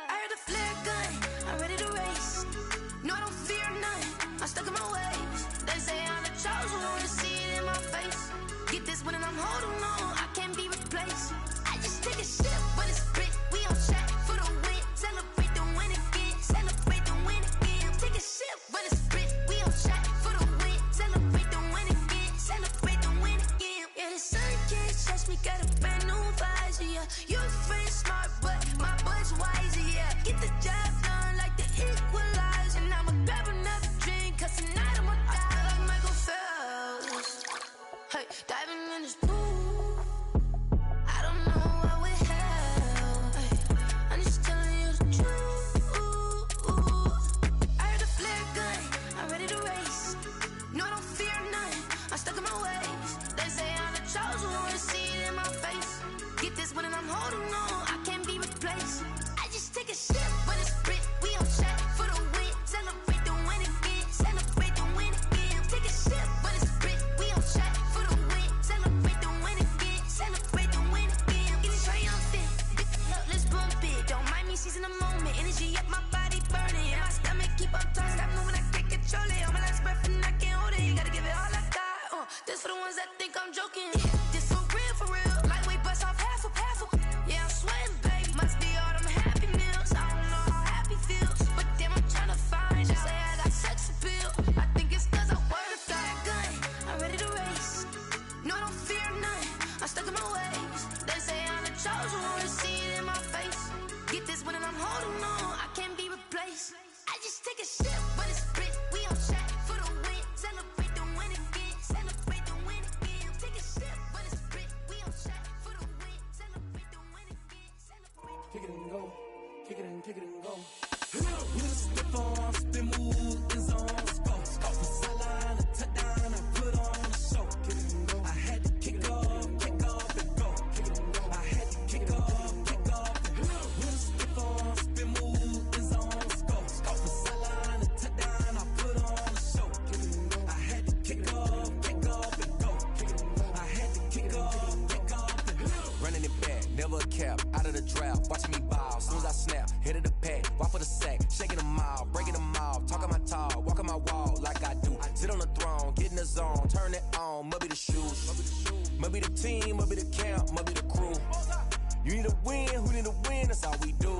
I heard the flare gun, I'm ready to race. No, I don't fear none, I'm stuck in my ways. They say I'm the chosen one, to see it in my face. Get this one and I'm holding on, I can't be replaced. I just take a sip, but it's split, we on track for the win. Celebrate the win again, celebrate the win again. Take a sip, but it's split, we on track for the win. Celebrate the win again, celebrate the win again. Yeah, the sun can't touch me, got a brand new visor, yeah. You're friend smart, but my bud's wiser, yeah. Get the job done like the equalizer. And I'ma grab another drink, cause tonight I'ma die like Michael Phelps. Hey, diving in this pool, I don't know what we have. Hey, I'm just telling you the truth. I heard the flare gun, I'm ready to race. No, I don't fear none, I'm stuck in my ways. They say I'm the chosen one, to see it in my face. Get this one and I'm holding on, I can't be replaced. I just take a sip, but it's split, we on track for the win. Celebrate the win again, celebrate the win again. Take a sip, but it's split, we on track for the win. Celebrate the win again, celebrate the win again. Get it triumphant, look, let's bump it. Don't mind me seizing the moment, energy up my body burning. And my stomach keep up turning, stop moving, I can't control it. On my last breath and I can't hold it, you gotta give it all I got. This for the ones that think I'm joking. This for real, lightweight bust off half a. Yeah, I'm sweating, baby. Must be all them happy meals. I don't know how happy feels, but damn, I'm trying to find out. Say I got sex appeal. I think it's cause I work a gun. I'm ready to race. No, I don't fear none. I'm stuck in my ways. They say I'm the chosen one, to see it in my face. Get this one and I'm holding on, I can't be replaced. I just take a sip, but it's split. We on track for the win. Celebrate the win again. Celebrate the win again. Take a sip, but it's split. We on track for the win. Celebrate the win again. Celebrate. Kick it and go. Kick it and kick it and go. With a stiff on, spin move, is on, go. Off the sideline, a touchdown, I put on a show. Kick it and go. I had to kick off and go. Kick it and go. I had to kick off and go. With a stiff on, spin move, is on, go. Off the sideline, a touchdown, I put on a show. Kick it and go. I had to kick off and go. Kick it and go. I had to kick off and go. Running it back, never a cap, out of the draft, watching me ball, soon as I snap, hit of the pack, walk for the sack, shaking them all, breaking them off, talking my talk, walking my wall like I do, sit on the throne, get in the zone, turn it on, must be the shoes, must be the team, must be the camp, must be the crew, you need a win, who need a win, that's all we do,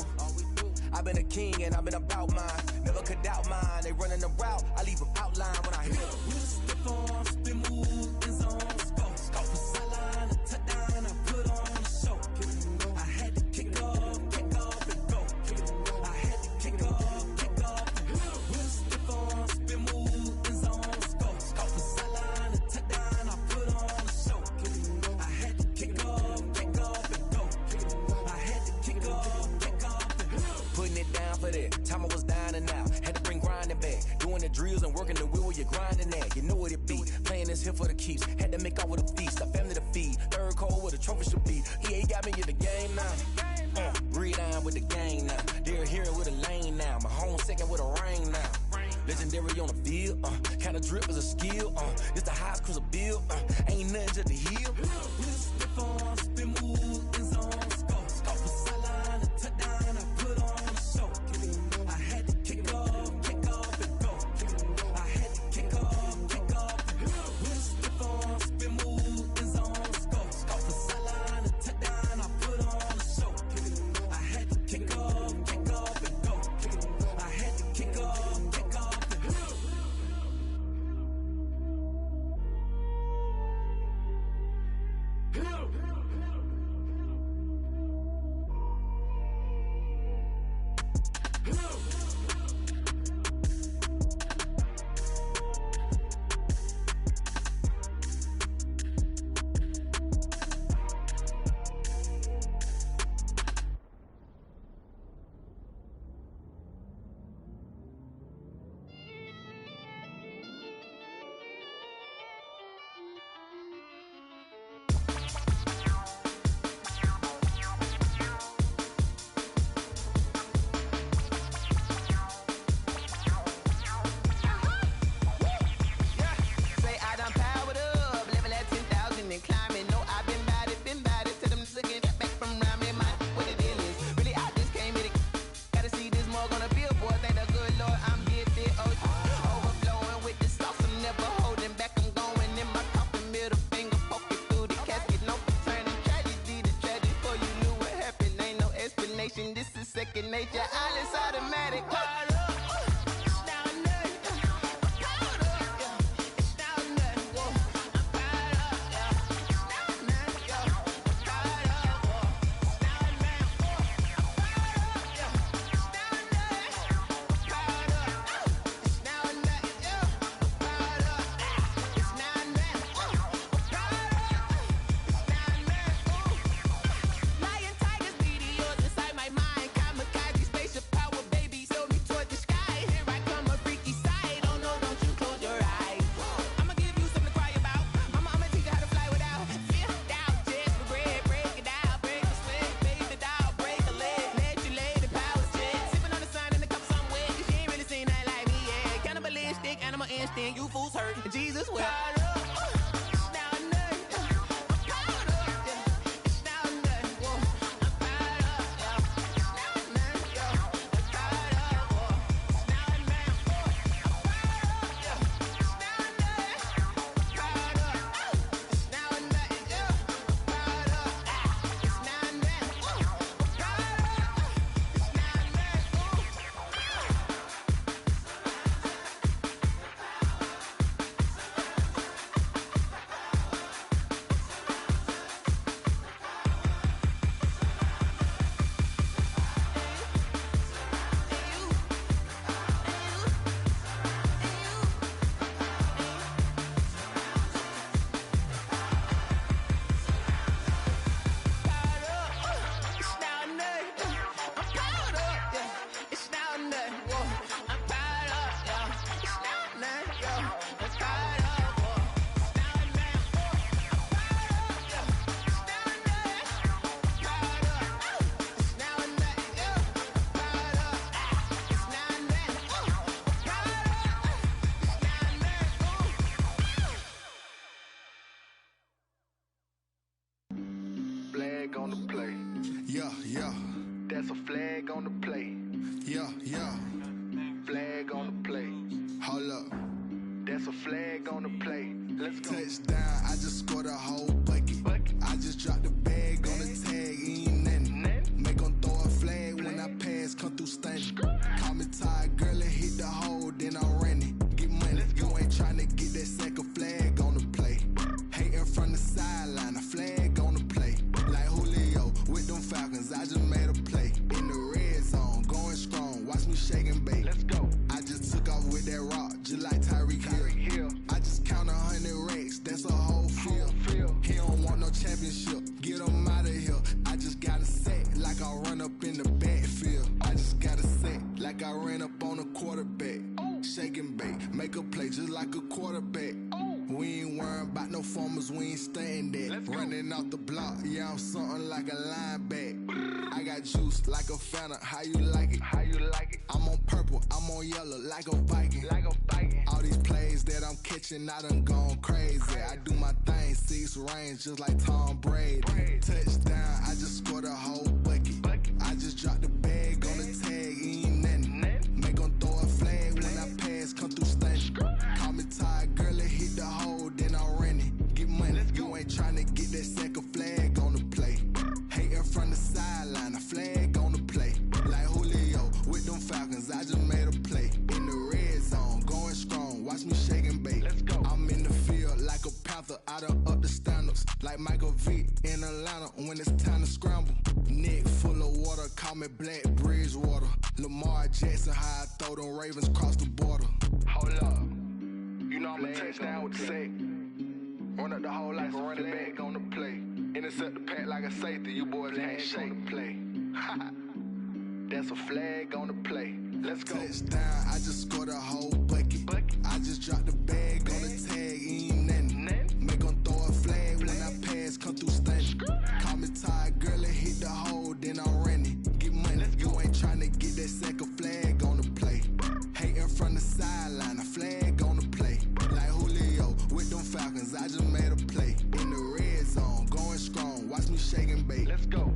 I've been a king and I've been about mine, never could doubt mine, they running the route, I leave them outline when I hit them. With a stiff on, spin move, is on, go. Off the sideline, a touchdown, I put on a show. Kick it and go. I had to kick off and go. Kick it and go. I had to kick off and go. With a stiff on, spin move, is on, go. Off the sideline, a touchdown, I put on a show. Kick it and go. I had to kick off and go. Kick it and go. I had to kick off and go. Putting it down for that, time I was down and out, had to bring grinding back, doing the drills and working the wheel where you're grinding at, you know what it be, playing this here for the keeps, had to make out with a feast, a family to feed, third cold where the trophy should be, EA got me in the game now, breathe down with the game now, they're hearing with a lane now, my home second with a rain now, legendary on the field, kind of drip is a skill, it's the highest cruiser bill, ain't nothing just to heal. Stiff on, spin move, is on, go. Off the sideline, a touchdown, I put on a show. Kick it and go. I had to kick off and go. Kick it and go. I had to kick off and go. With a stiff on, spin move, is on, go. Off the sideline, a touchdown, I put on a show. Kick it and go. I had to kick off and go. Kick it and go. I had to kick off and go. second nature. All is automatic. You fools hurt. Jesus will. Flag on the play. Yeah, yeah. That's a flag on the play. Yeah, yeah. Flag on the play. Hold up. That's a flag on the play. Let's go. Touchdown, I just scored a whole bucket. I just dropped the bag on the tag, ain't nothing. Make them throw a flag when I pass, come through stunning. Call me tired, girl, and hit the hole, then I'm running. Get money, you ain't tryna get that second flag on the play. Hating from the sideline, a flag on the play. Like Julio with them Falcons, I just made a play. In the red zone, going strong, watch me shake and bake. Let's go. I just took off with that rock, just like Tyreek Hill. I just count 100 racks, that's a whole field. He don't want no championship, get him out of here. I just got a set, like I run up in the backfield. I just got a set, like I ran up on a quarterback. Shake and bake, make a play just like a quarterback. We ain't worrying about no formers, we ain't staying there. Running off the block, yeah, I'm something like a linebacker. I got juice like a Fanta, how you like it? How you like it? I'm on purple, I'm on yellow, like a Viking. Like a Viking. All these plays that I'm catching, I done gone crazy. I do my thing, 6 range, just like Tom Brady. Touchdown, I just scored a whole bucket. I just dropped the bag on the tag, ain't nothing. Make them throw a flag when I pass, come through stunning. Call me tired, girl, and hit the hole, then I'm running. Get money, you ain't tryna get that second flag on the play. Hating from the sideline, a flag on the play. Like Julio with them Falcons, I just made a play. In the red zone, going strong, watch me shake and bake. Let's go. I'm in the field like a Panther, I done up the standards. Like Michael Vick in Atlanta when it's time to scramble. Neck full of water, call me Black Bridgewater. Lamar Jackson, how I throw them Ravens cross the border. Hold up. You know I'm a touchdown with the sack. Run up the whole like a running back on the play. Intercept the pack like a safety. You boys ain't shake the play. That's a flag on the play. Let's go. Touchdown, I just scored a whole bucket. I just dropped the bag on the tag, ain't nothing. Make them throw a flag when I pass, come through stunning. Call me tired, girl, and hit the hole, then I'm running. Get money, you ain't tryna get that second flag on the play. Hating from the sideline, a flag on the play. Like Julio with them Falcons, I just made a play. In the red zone, going strong, watch me shake and bake. Let's go.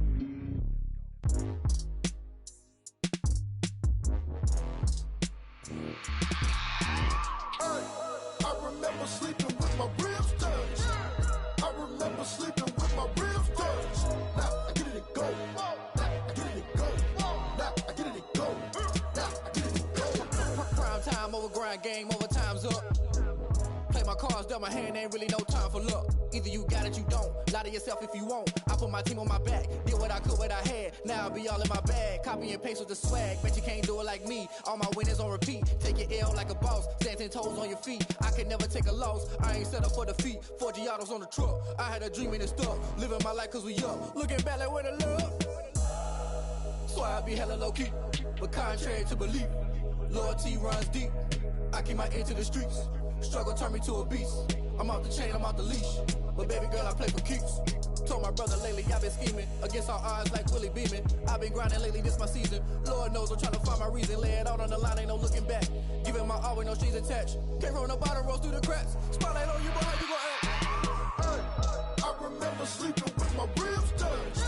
I remember sleeping with my ribs touched. I remember sleeping with my ribs touched. Now I get it go. Now I get it go. Now tell my hand ain't really no time for luck. Either you got it, you don't. Lie to yourself if you won't. I put my team on my back. Did what I could, what I had. Now I be all in my bag. Copy and paste with the swag. Bet you can't do it like me. All my winners on repeat. Take your L like a boss. Stand 10 toes on your feet. I can never take a loss. I ain't set up for defeat. 4 Giottos on the truck. I had a dream and it's stuck. Living my life cause we up. Looking back like where the love. So I be hella low key. But contrary to belief, loyalty runs deep. I keep my ear to the streets. Struggle turned me to a beast. I'm off the chain, I'm off the leash. But baby girl, I play for keeps. Told my brother lately, I've been scheming. Against all odds like Willie Beeman. I've been grinding lately, this my season. Lord knows I'm trying to find my reason. Lay it out on the line, ain't no looking back. Giving my all with no strings attached. Came from the bottom, rose through the cracks. Spotlight on you, boy, how you gon' act? Hey, I remember sleeping with my ribs touched.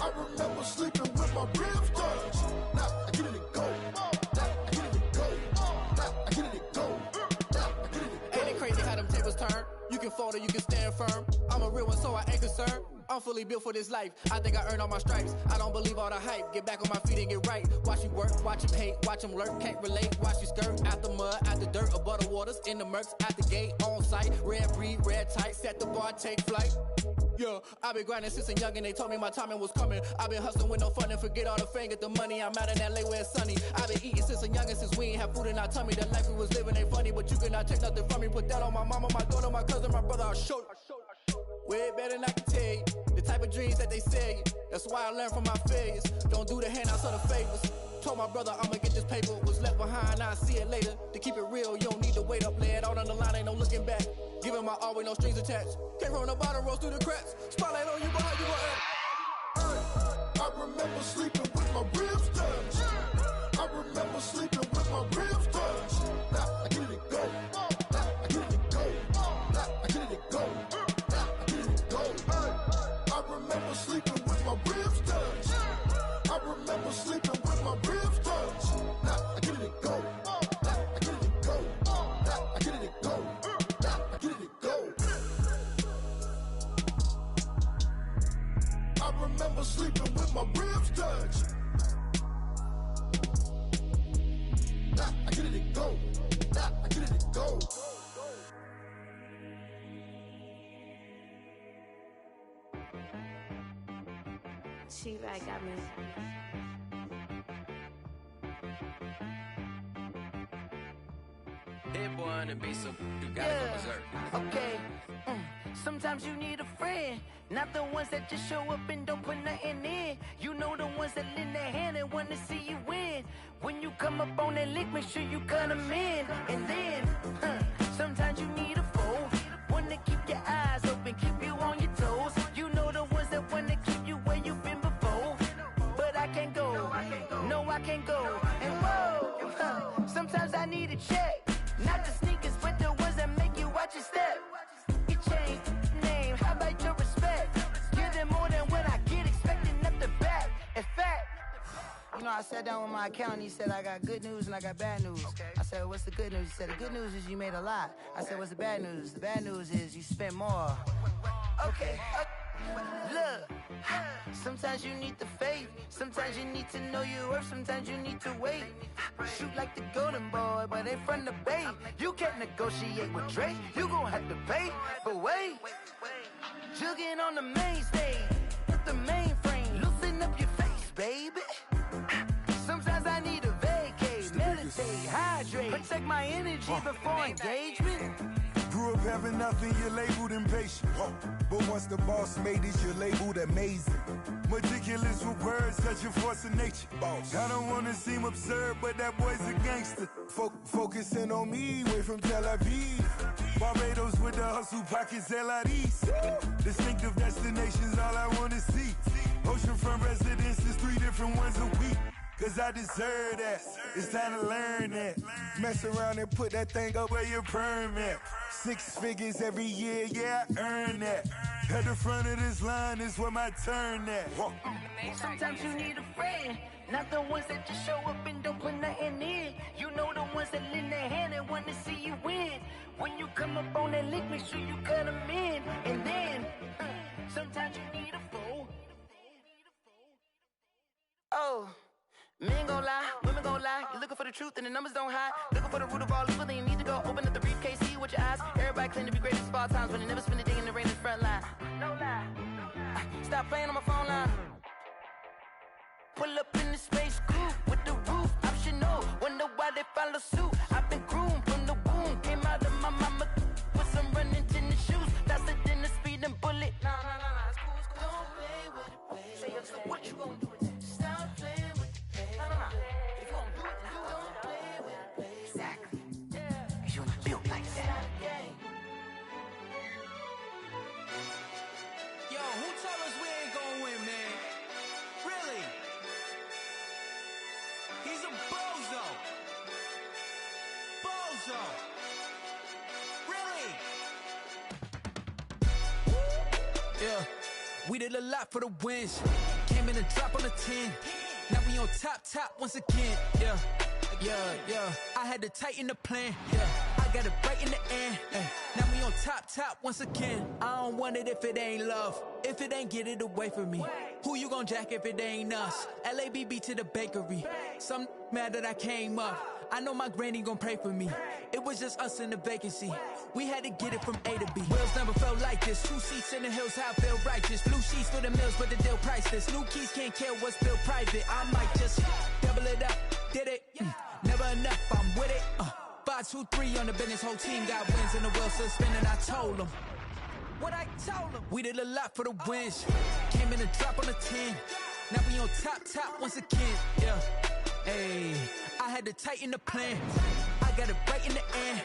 I remember sleeping with my ribs touched. Now I get it and go. Now I get it and go. Now I get it and go. Now I get it and go. Ain't it crazy how them tables turn? You can fold or you can stand firm. I'm a real one, so I ain't concerned. I'm fully built for this life. I think I earned all my stripes. I don't believe all the hype. Get back on my feet and get right. Watch you work, watch him hate, watch him lurk. Can't relate, watch you skirt. Out the mud, out the dirt, above the waters, in the murks, at the gate, on site. Red breed, red tight, set the bar, take flight. Yeah, I been grinding since a young and they told me my timing was coming. I been hustling with no fun and forget all the fame, get the money. I'm out in LA where it's sunny. I been eating since a young and since we ain't have food in our tummy. The life we was living ain't funny, but you cannot take nothing from me. Put that on my mama, my daughter, my cousin, my brother, I'll show you. Way better than I can tell you. The type of dreams that they sell you. That's why I learned from my failures. Don't do the handouts or the favors. Told my brother I'ma get this paper. Was left behind, I'll see it later. To keep it real, you don't need to wait up. Lay it out on the line, ain't no looking back. Giving my all with no strings attached. Came from the bottom, rose through the cracks. Spotlight on you, boy, how you gon' act? I remember sleeping with my ribs touched. I remember sleeping with my ribs touched. Now I get it and go. Now I get it and go. Now I get it and go. Now I get it and go. I remember sleeping with my ribs touched. I remember sleeping with my ribs touched. Now I get it and go. Now I get it and go. Now I get it and go. Now I get it and go. I remember sleeping with my ribs touched. Now I get it and go. Now I get it and go. She-Rag got me. Hit boy on the beat, so you gotta go berserk. Okay. Sometimes you need a friend, not the ones that just show up and don't put nothing in. You know the ones that lend their hand and want to see you win. When you come up on that lick, make sure you cut them in. And then, sometimes you need a foe, one to keep your eyes open, keep you on your toes. You know the ones that want to keep you where you've been before. But I can't go, no I can't go. And whoa, sometimes I need a check, not the sneakers, but the ones that make you watch your step. Change name, how about your respect? Give them more than what I get, expecting up the back. In fact, you know, I sat down with my accountant, he said I got good news and I got bad news. I said, what's the good news? He said, the good news is you made a lot. I said, what's the bad news? The bad news is you spent more. Okay, look, sometimes you need the faith, sometimes you need to know your worth, sometimes you need to wait. Shoot like the golden boy, but ain't from the bay. You can't negotiate with Drake, you gon' have to pay. But wait, jugging on the main stage, with the mainframe, loosen up your face, baby. Sometimes I need a vacate, meditate, hydrate, protect my energy before engagement. Grew up having nothing, you're labeled impatient. But once the boss made it, you're labeled amazing. Meticulous with words, such a force of nature. I don't wanna seem absurd, but that boy's a gangster. Focusing on me, way from Tel Aviv. Barbados with the hustle pockets, LIDs. Distinctive destinations, all I wanna see. Oceanfront residences, 3 different ones a week. Cause I deserve that, it's time to learn that. Mess around and put that thing up where your permit. 6 figures every year, yeah, I earn that. At the front of this line is where my turn at. Sometimes you need a friend, not the ones that just show up and don't put nothing in. You know the ones that lend their hand and want to see you win. When you come up on that lick, make sure you cut them in. And then, sometimes you need a foe. Oh. Men gon' lie, women gon' lie. You looking for the truth and the numbers don't hide. Looking for the root of all evil, then you need to go open up the briefcase, see with your eyes. Everybody claim to be greatest of all times, but they never spend a day in the rain in the front line. No lie. Stop playing on my phone line. Pull up in the space coupe with the roof optional. Wonder why they follow suit. I've been groomed from the womb. Came out of my mama with some running tennis shoes. Faster than the speeding bullet. Nah, it's cool, it's cool. Don't play with it, baby. Say yo, so what you gonna do with that? Stop playing with it, baby. Nah. If you gonna do it, then you don't play with it, baby. Exactly. Yeah. Cause you ain't built like that. Yo, who told us we ain't gonna win, man? Really? He's a bozo. Bozo. Really? Yeah, we did a lot for the wins. Came in and drop on the 10. Now we on top once again. Yeah. I had to tighten the plan. Yeah, I got it right in the end. Now we on top once again. I don't want it if it ain't love. If it ain't, get it away from me. Who you gon' jack if it ain't us? LABB to the bakery. Some mad that I came up. I know my granny gon' pray for me. It was just us in the vacancy. We had to get it from A to B. Wheels never felt like this. 2 seats in the hills, how I feel righteous. Blue sheets for the mills, but the deal priceless. New keys can't kill what's built private. I might just double it up. Did it? Never enough, I'm with it. 5, 2, 3 on the business. Whole team got wins and the wheels still spinning. I told them what I told them. We did a lot for the wins. Came in and drop on the 10. Now we on top once again. Yeah. Hey, I had to tighten the plan. I got it right in the end.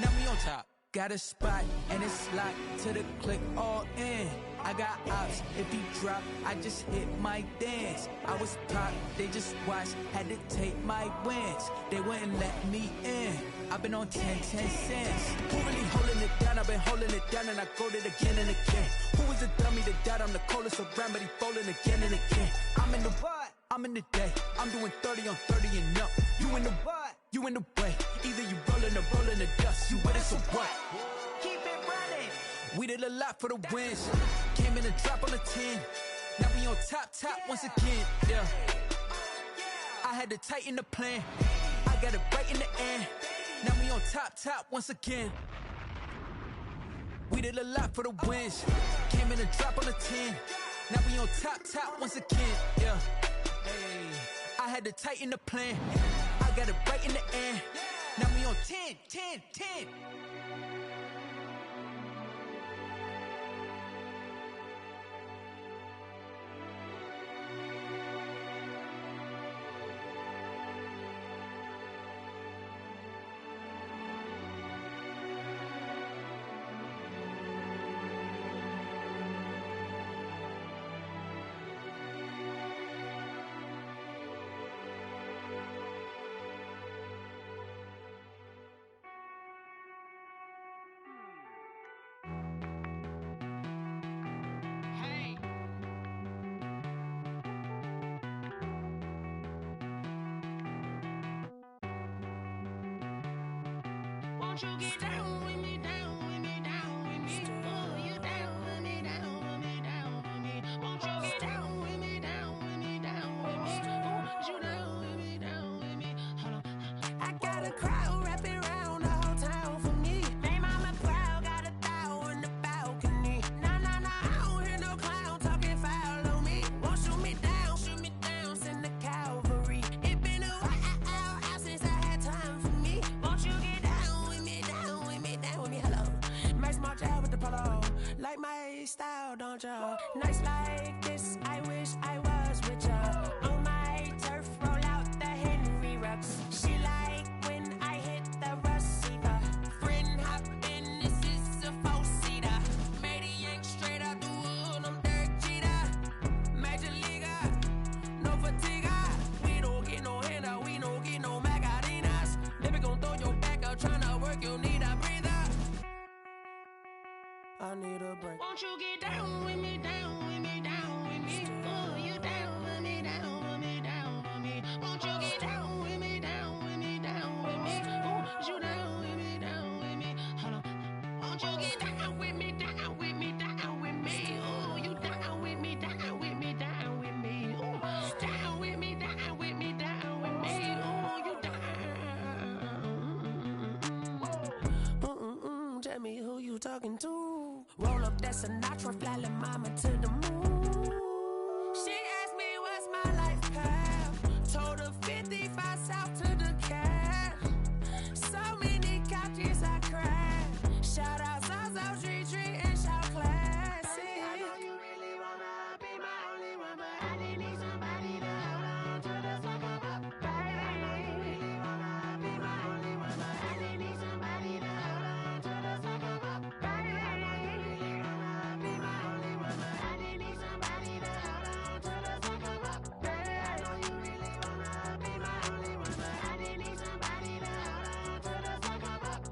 Now we on top. Got a spot and it's locked to the click all in. I got ops, if he drop, I just hit my dance. I was pop, they just watched, had to take my wins. They wouldn't let me in. I've been on 10 cents. Who really holding it down? I've been holding it down and I go it again and again. Who was the dummy that died? I'm the coldest around, but he folding again and again. I'm in the what? I'm in the day. I'm doing 30 on 30 and up. You in the what? You in the way. Either you rolling or rolling the dust. You with us or what? Keep it running. We did a lot for the wins. Came in and drop on the 10. Now we on top once again. Yeah. I had to tighten the plan. I got it right in the end. Now we on top once again. We did a lot for the wins. Came in and drop on the 10. Now we on top once again. Yeah. Hey, I had to tighten the plan. I got it right in the end. Now we on 10. Won't you get down with me, down with me, down with me? Oh, you down with me, down with me, down with me. Won't you get down with me, down with me, down with me? Oh, you down with me, down with me? Hold on. I got a crowd wrapping around the whole town for me. Name on my crowd, got a thou in the balcony. Nah, I don't hear no clown talking foul on me. Won't shoot me down, send the cavalry. It been a while since I had time for me. Won't you get down with me, down with me, down with me? Hello. Max March out with the polo. Like my style, don't ya? Nights like this, I wish I was with ya. On my turf, roll out the Henry Rux. She like when I hit the receiver. Friend hop in, this is a 4-seater. Made a yank straight out the wood, I'm Derek Jeter. Major leaguer, no fatigue. We don't get no handout, we don't get no Macarinas. Never gon' throw your back out, tryna work, you need a breather. I need a break. Won't you get down with me, down with me, down with me? Oh, you down with me, down with me, down with me? Won't you get down with me, down with me, down with me? Oh, you down with me, down with me? Hold on. Won't you get down with me, down with me, down with me? Oh, you down with me, down with me, down with me? Oh, down with me, down with me, down with me? Oh, you down talking to. Roll up that Sinatra, fly la mama to the moon. She asked me what's my life path. Told her 55 south to the cab. So many couches I cried. Shout out South Street and shout classic. I know you really wanna be my only one, but I didn't need somebody to hold on to the fuck up, baby. I know you really wanna be my only one, but I didn't need somebody to hold on to the fuck up, baby. I know you really wanna be my only one, but I didn't need somebody to hold on to the fuck up, baby. I know you really wanna be my only one, but I didn't need somebody to hold on to the fuck up.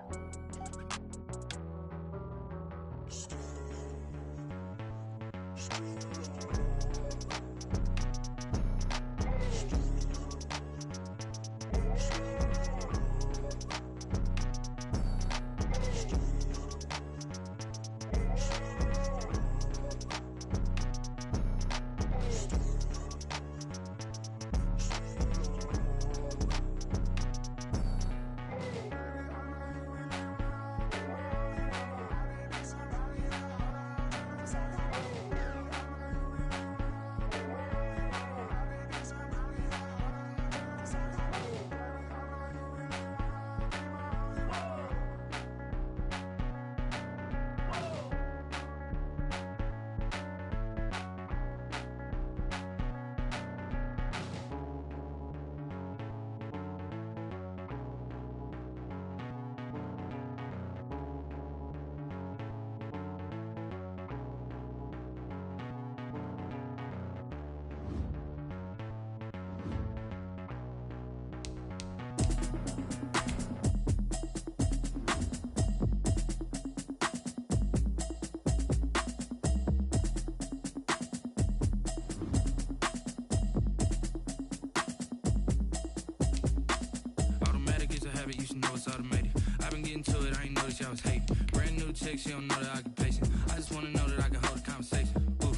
You should know it's automated. I've been getting to it, I ain't noticed y'all was hating. Brand new chick, she don't know the occupation. I just wanna know that I can hold a conversation. Oof,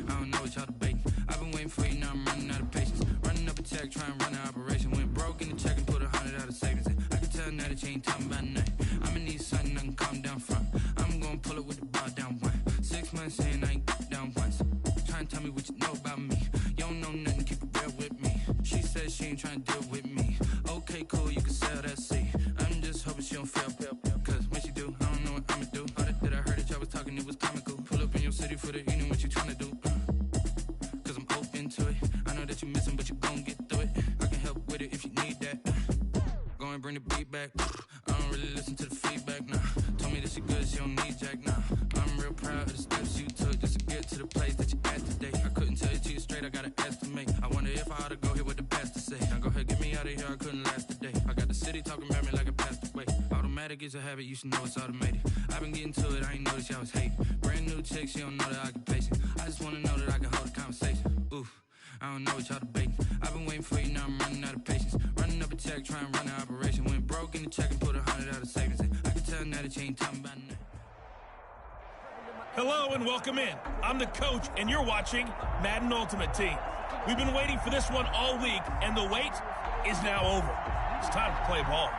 I don't know what y'all debating. I've been waiting for you, now I'm running out of patience. Running up a check, trying to run an operation. Went broke in the check and put 100 out of savings in. I can tell now that you ain't talking about nothing. I'ma need something I can calm down from. I'm gonna pull it with the bar down one. 6 months in, I ain't down once. Trying to tell me what you know about me. You don't know nothing, keep it real with me. She said she ain't trying to deal with me. Okay, cool, you can sell that seat. I'm just hoping she don't fail. Cause when she do, I don't know what I'ma do. All that I heard that y'all was talking, it was comical. Pull up in your city for the evening, what you tryna do? Cause I'm open to it. I know that you missing, but you gon' get through it. I can help with it if you need that. Go and bring the beat back. I don't really listen to the feedback, nah. Told me that she good, she don't need jack, nah. I'm real proud of the steps you took just to get to the place that you at today. I couldn't tell you to you straight, I got an estimate. I wonder if I ought to go here with the best to say. Now go ahead, get me out of here, I couldn't last a day. I got the city talking about me like I passed away. Automatic is a habit, you should know it's automated. I've been getting to it, I ain't noticed y'all was hating. Brand new chick, she don't know the occupation. I just wanna know that I can hold a conversation. Oof, I don't know what y'all debating. I've been waiting for you, now I'm running out of patience. Running up a check, trying to run an operation. Went broke in the check and put 100 out of savings in. I can tell now that you ain't talking about nothing. Hello and welcome in. I'm the coach, and you're watching Madden Ultimate Team. We've been waiting for this one all week, and the wait is now over. It's time to play ball.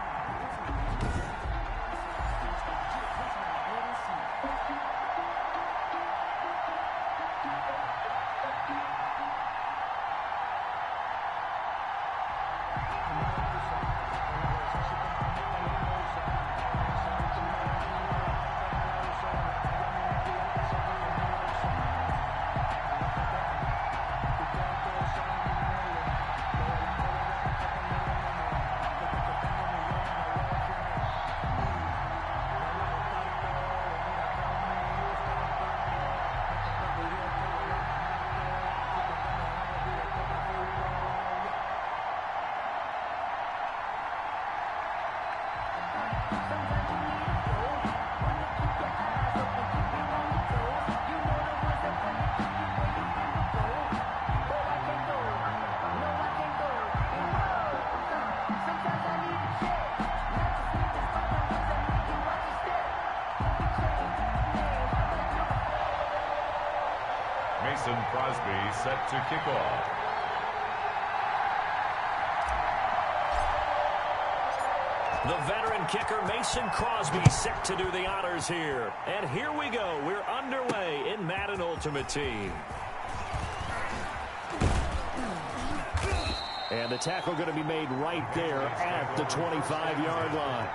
Mason Crosby set to kick off. The veteran kicker Mason Crosby set to do the honors here. And here we go. We're underway in Madden Ultimate Team. And the tackle going to be made right there at the 25-yard line.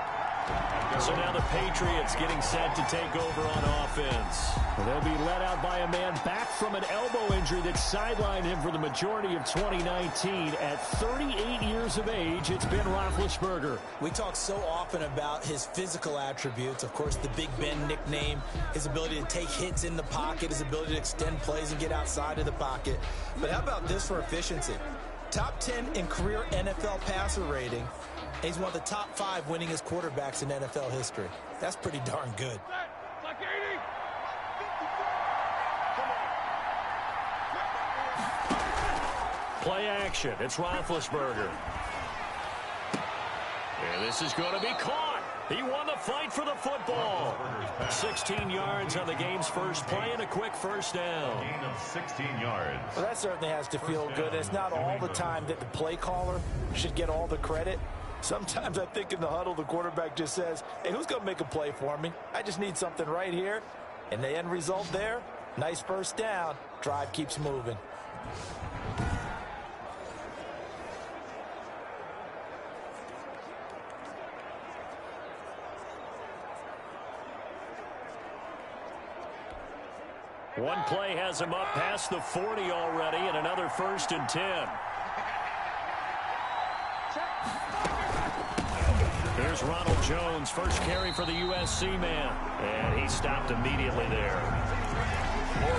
So now the Patriots getting set to take over on offense. They'll be led out by a man back from an elbow injury that sidelined him for the majority of 2019. At 38 years of age, it's Ben Roethlisberger. We talk so often about his physical attributes. Of course, the Big Ben nickname, his ability to take hits in the pocket, his ability to extend plays and get outside of the pocket. But how about this for efficiency? Top 10 in career NFL passer rating. He's one of the top 5 winningest quarterbacks in NFL history. That's pretty darn good. Play action. It's Roethlisberger. And this is going to be caught. He won the fight for the football. 16 yards on the game's first play and a quick first down. Gain of 16 yards. Well, that certainly has to feel good. It's not all the time that the play caller should get all the credit. Sometimes I think in the huddle, the quarterback just says, hey, who's going to make a play for me? I just need something right here. And the end result there, nice first down. Drive keeps moving. One play has him up past the 40 already, and another 1st and 10. Here's Ronald Jones, first carry for the USC man. And he stopped immediately there.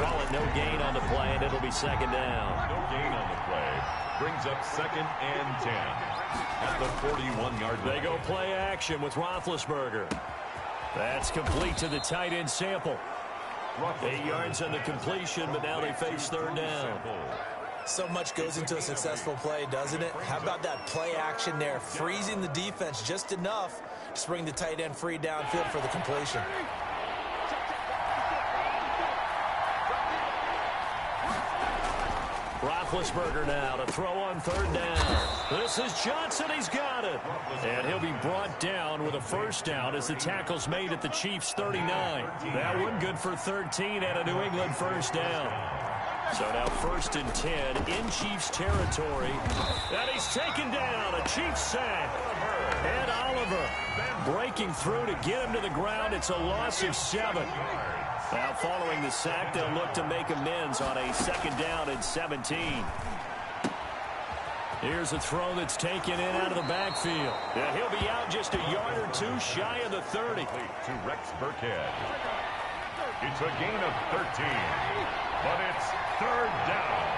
Call it no gain on the play, and it'll be second down. No gain on the play. Brings up 2nd and 10 at the 41-yard line. They go play action with Roethlisberger. That's complete to the tight end Sample. 8 yards on the completion, but now they face 3rd down. So much goes into a successful play, doesn't it? How about that play action there, freezing the defense just enough to bring the tight end free downfield for the completion. Roethlisberger now to throw on 3rd down. This is Johnson. He's got it. And he'll be brought down with a first down as the tackle's made at the Chiefs' 39. That one good for 13 and a New England first down. So now 1st and 10 in Chiefs territory. And he's taken down. A Chiefs sack. Ed Oliver breaking through to get him to the ground. It's a loss of 7. Now following the sack, they'll look to make amends on a 2nd down and 17. Here's a throw that's taken in out of the backfield. Yeah, he'll be out just a yard or 2 shy of the 30. To Rex Burkhead. It's a gain of 13, but it's 3rd down.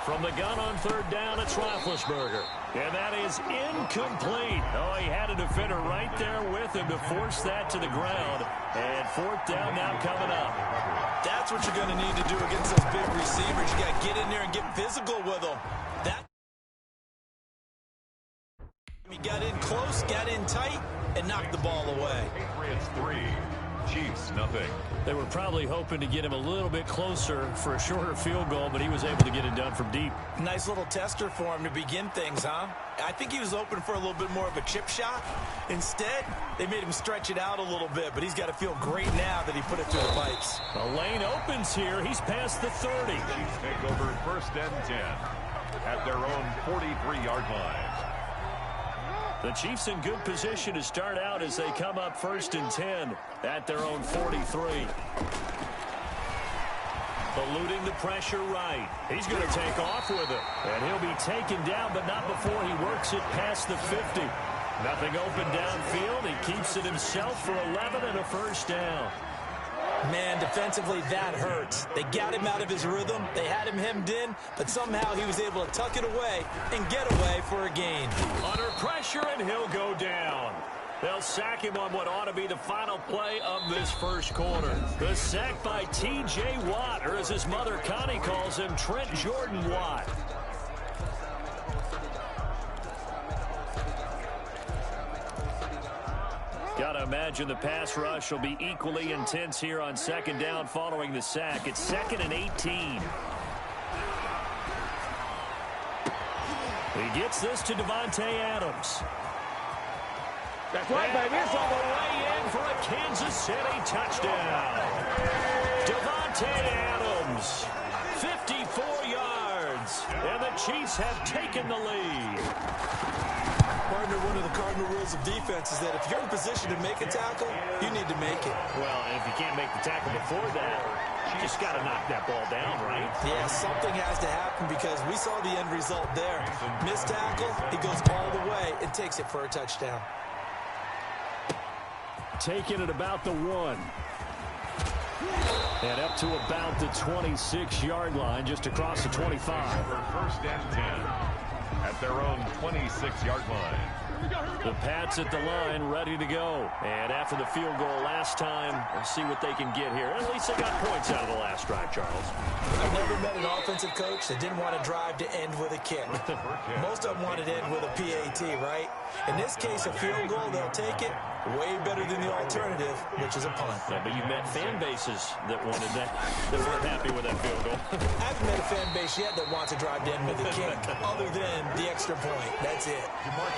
From the gun on 3rd down, it's Roethlisberger. And that is incomplete. Oh, he had a defender right there with him to force that to the ground. And 4th down now coming up. That's what you're going to need to do against those big receivers. You got to get in there and get physical with them. He got in close, got in tight, and knocked the ball away. Patriots 3, Chiefs nothing. They were probably hoping to get him a little bit closer for a shorter field goal, but he was able to get it done from deep. Nice little tester for him to begin things, huh? I think he was open for a little bit more of a chip shot. Instead, they made him stretch it out a little bit, but he's got to feel great now that he put it through the pipes. The lane opens here. He's past the 30. Chiefs take over 1st and 10 at their own 43-yard line. The Chiefs in good position to start out as they come up 1st and 10 at their own 43. Eluding the pressure right. He's going to take off with it. And he'll be taken down, but not before he works it past the 50. Nothing open downfield. He keeps it himself for 11 and a first down. Man, defensively, that hurts. They got him out of his rhythm. They had him hemmed in, but somehow he was able to tuck it away and get away for a gain. Under pressure, and he'll go down. They'll sack him on what ought to be the final play of this first quarter. The sack by T.J. Watt, or as his mother Connie calls him, Trent Jordan Watt. Gotta imagine the pass rush will be equally intense here on 2nd down following the sack. It's 2nd and 18. He gets this to Davante Adams. That's right, baby. It's all the way in for a Kansas City touchdown. Davante Adams, 54 yards, and the Chiefs have taken the lead. Partner, one of the cardinal rules of defense is that if you're in position to make a tackle, you need to make it. Well, and if you can't make the tackle before that, you just got to knock that ball down, right? Yeah, something has to happen because we saw the end result there. Missed tackle, he goes all the way and takes it for a touchdown. Taking it about the 1. And up to about the 26-yard line, just across the 25. First and 10 at their own 26-yard line. The Pats at the line, ready to go. And after the field goal last time, let's see what they can get here. At least they got points out of the last drive, Charles. I've never met an offensive coach that didn't want to drive to end with a kick. Most of them wanted to end with a PAT, right? In this case, a field goal, they'll take it. Way better than the alternative, which is a punt. Yeah, but you met fan bases that wanted that, that weren't happy with that field goal. I haven't met a fan base yet that wants to drive to end with a kick, other than the extra point. That's it.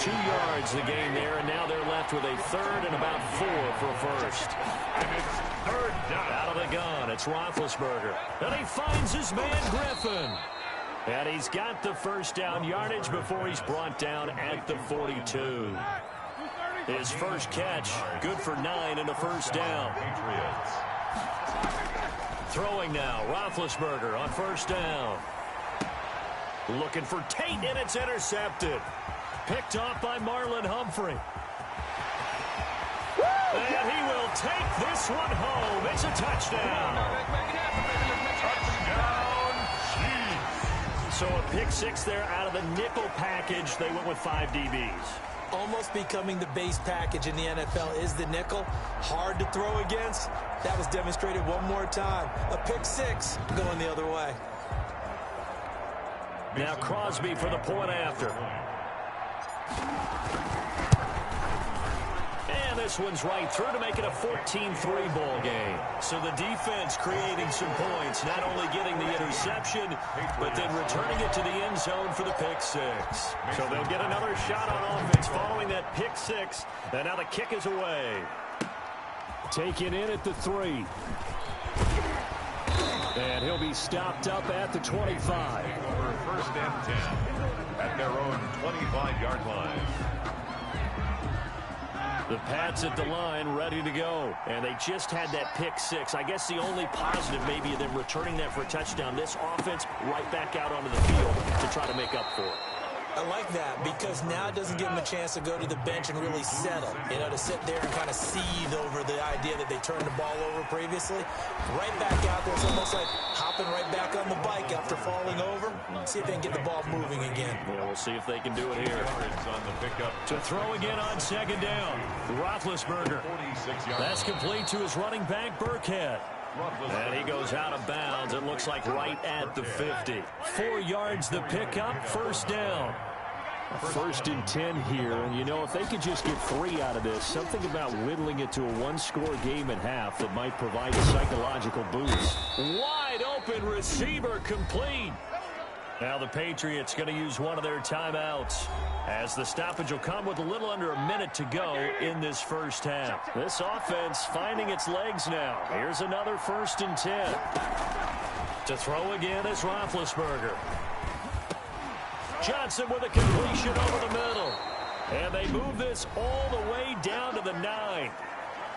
2 yards the game there, and now they're left with a third and about 4 for a first. And it's third down. Out of the gun, it's Roethlisberger. And he finds his man Griffin. And he's got the first down yardage before he's brought down at the 42. His first catch, good for 9 and a first down. Patriots. Throwing now, Roethlisberger on first down. Looking for Tate, and it's intercepted. Picked off by Marlon Humphrey. And he will take this one home. It's a touchdown. Touchdown, Chiefs. So a pick 6 there out of the nickel package. They went with 5 DBs. Almost becoming the base package in the NFL is the nickel. Hard to throw against. That was demonstrated one more time. A pick 6 going the other way. Now Crosby for the point after. And this one's right through to make it a 14-3 ball game. So the defense creating some points, not only getting the interception, but then returning it to the end zone for the pick 6. So they'll get another shot on offense following that pick 6. And now the kick is away. Taken in at the 3. And he'll be stopped up at the 25. For first and 10 at their own 25-yard line. The Pats at the line, ready to go. And they just had that pick 6. I guess the only positive maybe of them returning that for a touchdown. This offense right back out onto the field to try to make up for it. I like that because now it doesn't give them a chance to go to the bench and really settle. You know, to sit there and kind of seethe over the idea that they turned the ball over previously. Right back out there. It's almost like hopping right back on the bike after falling over. See if they can get the ball moving again. Yeah, we'll see if they can do it here. On the pickup. To throw again on second down. Roethlisberger. That's complete to his running back, Burkhead. And he goes out of bounds. It looks like right at the 50. 4 yards the pickup, first down. First and 10 here, and you know, if they could just get 3 out of this, something about whittling it to a 1-score game at half that might provide a psychological boost. Wide open receiver complete. Now the Patriots going to use one of their timeouts as the stoppage will come with a little under a minute to go in this first half. This offense finding its legs now. Here's another first and 10. To throw again is Roethlisberger. Johnson with a completion over the middle. And they move this all the way down to the 9.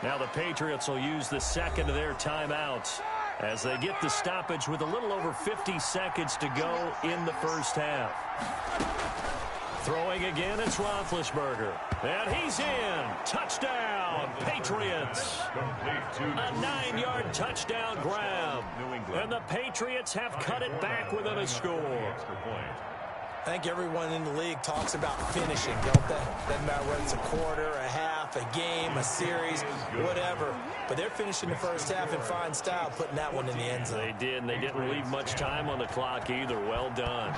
Now the Patriots will use the second of their timeouts as they get the stoppage with a little over 50 seconds to go in the first half. Throwing again, it's Roethlisberger. And he's in. Touchdown, Patriots. A 9-yard touchdown grab. And the Patriots have cut it back within a score. I think everyone in the league talks about finishing, don't they? Doesn't matter whether it's a quarter, a half, a game, a series, whatever. But they're finishing the first half in fine style, putting that one in the end zone. They did, and they didn't leave much time on the clock either. Well done.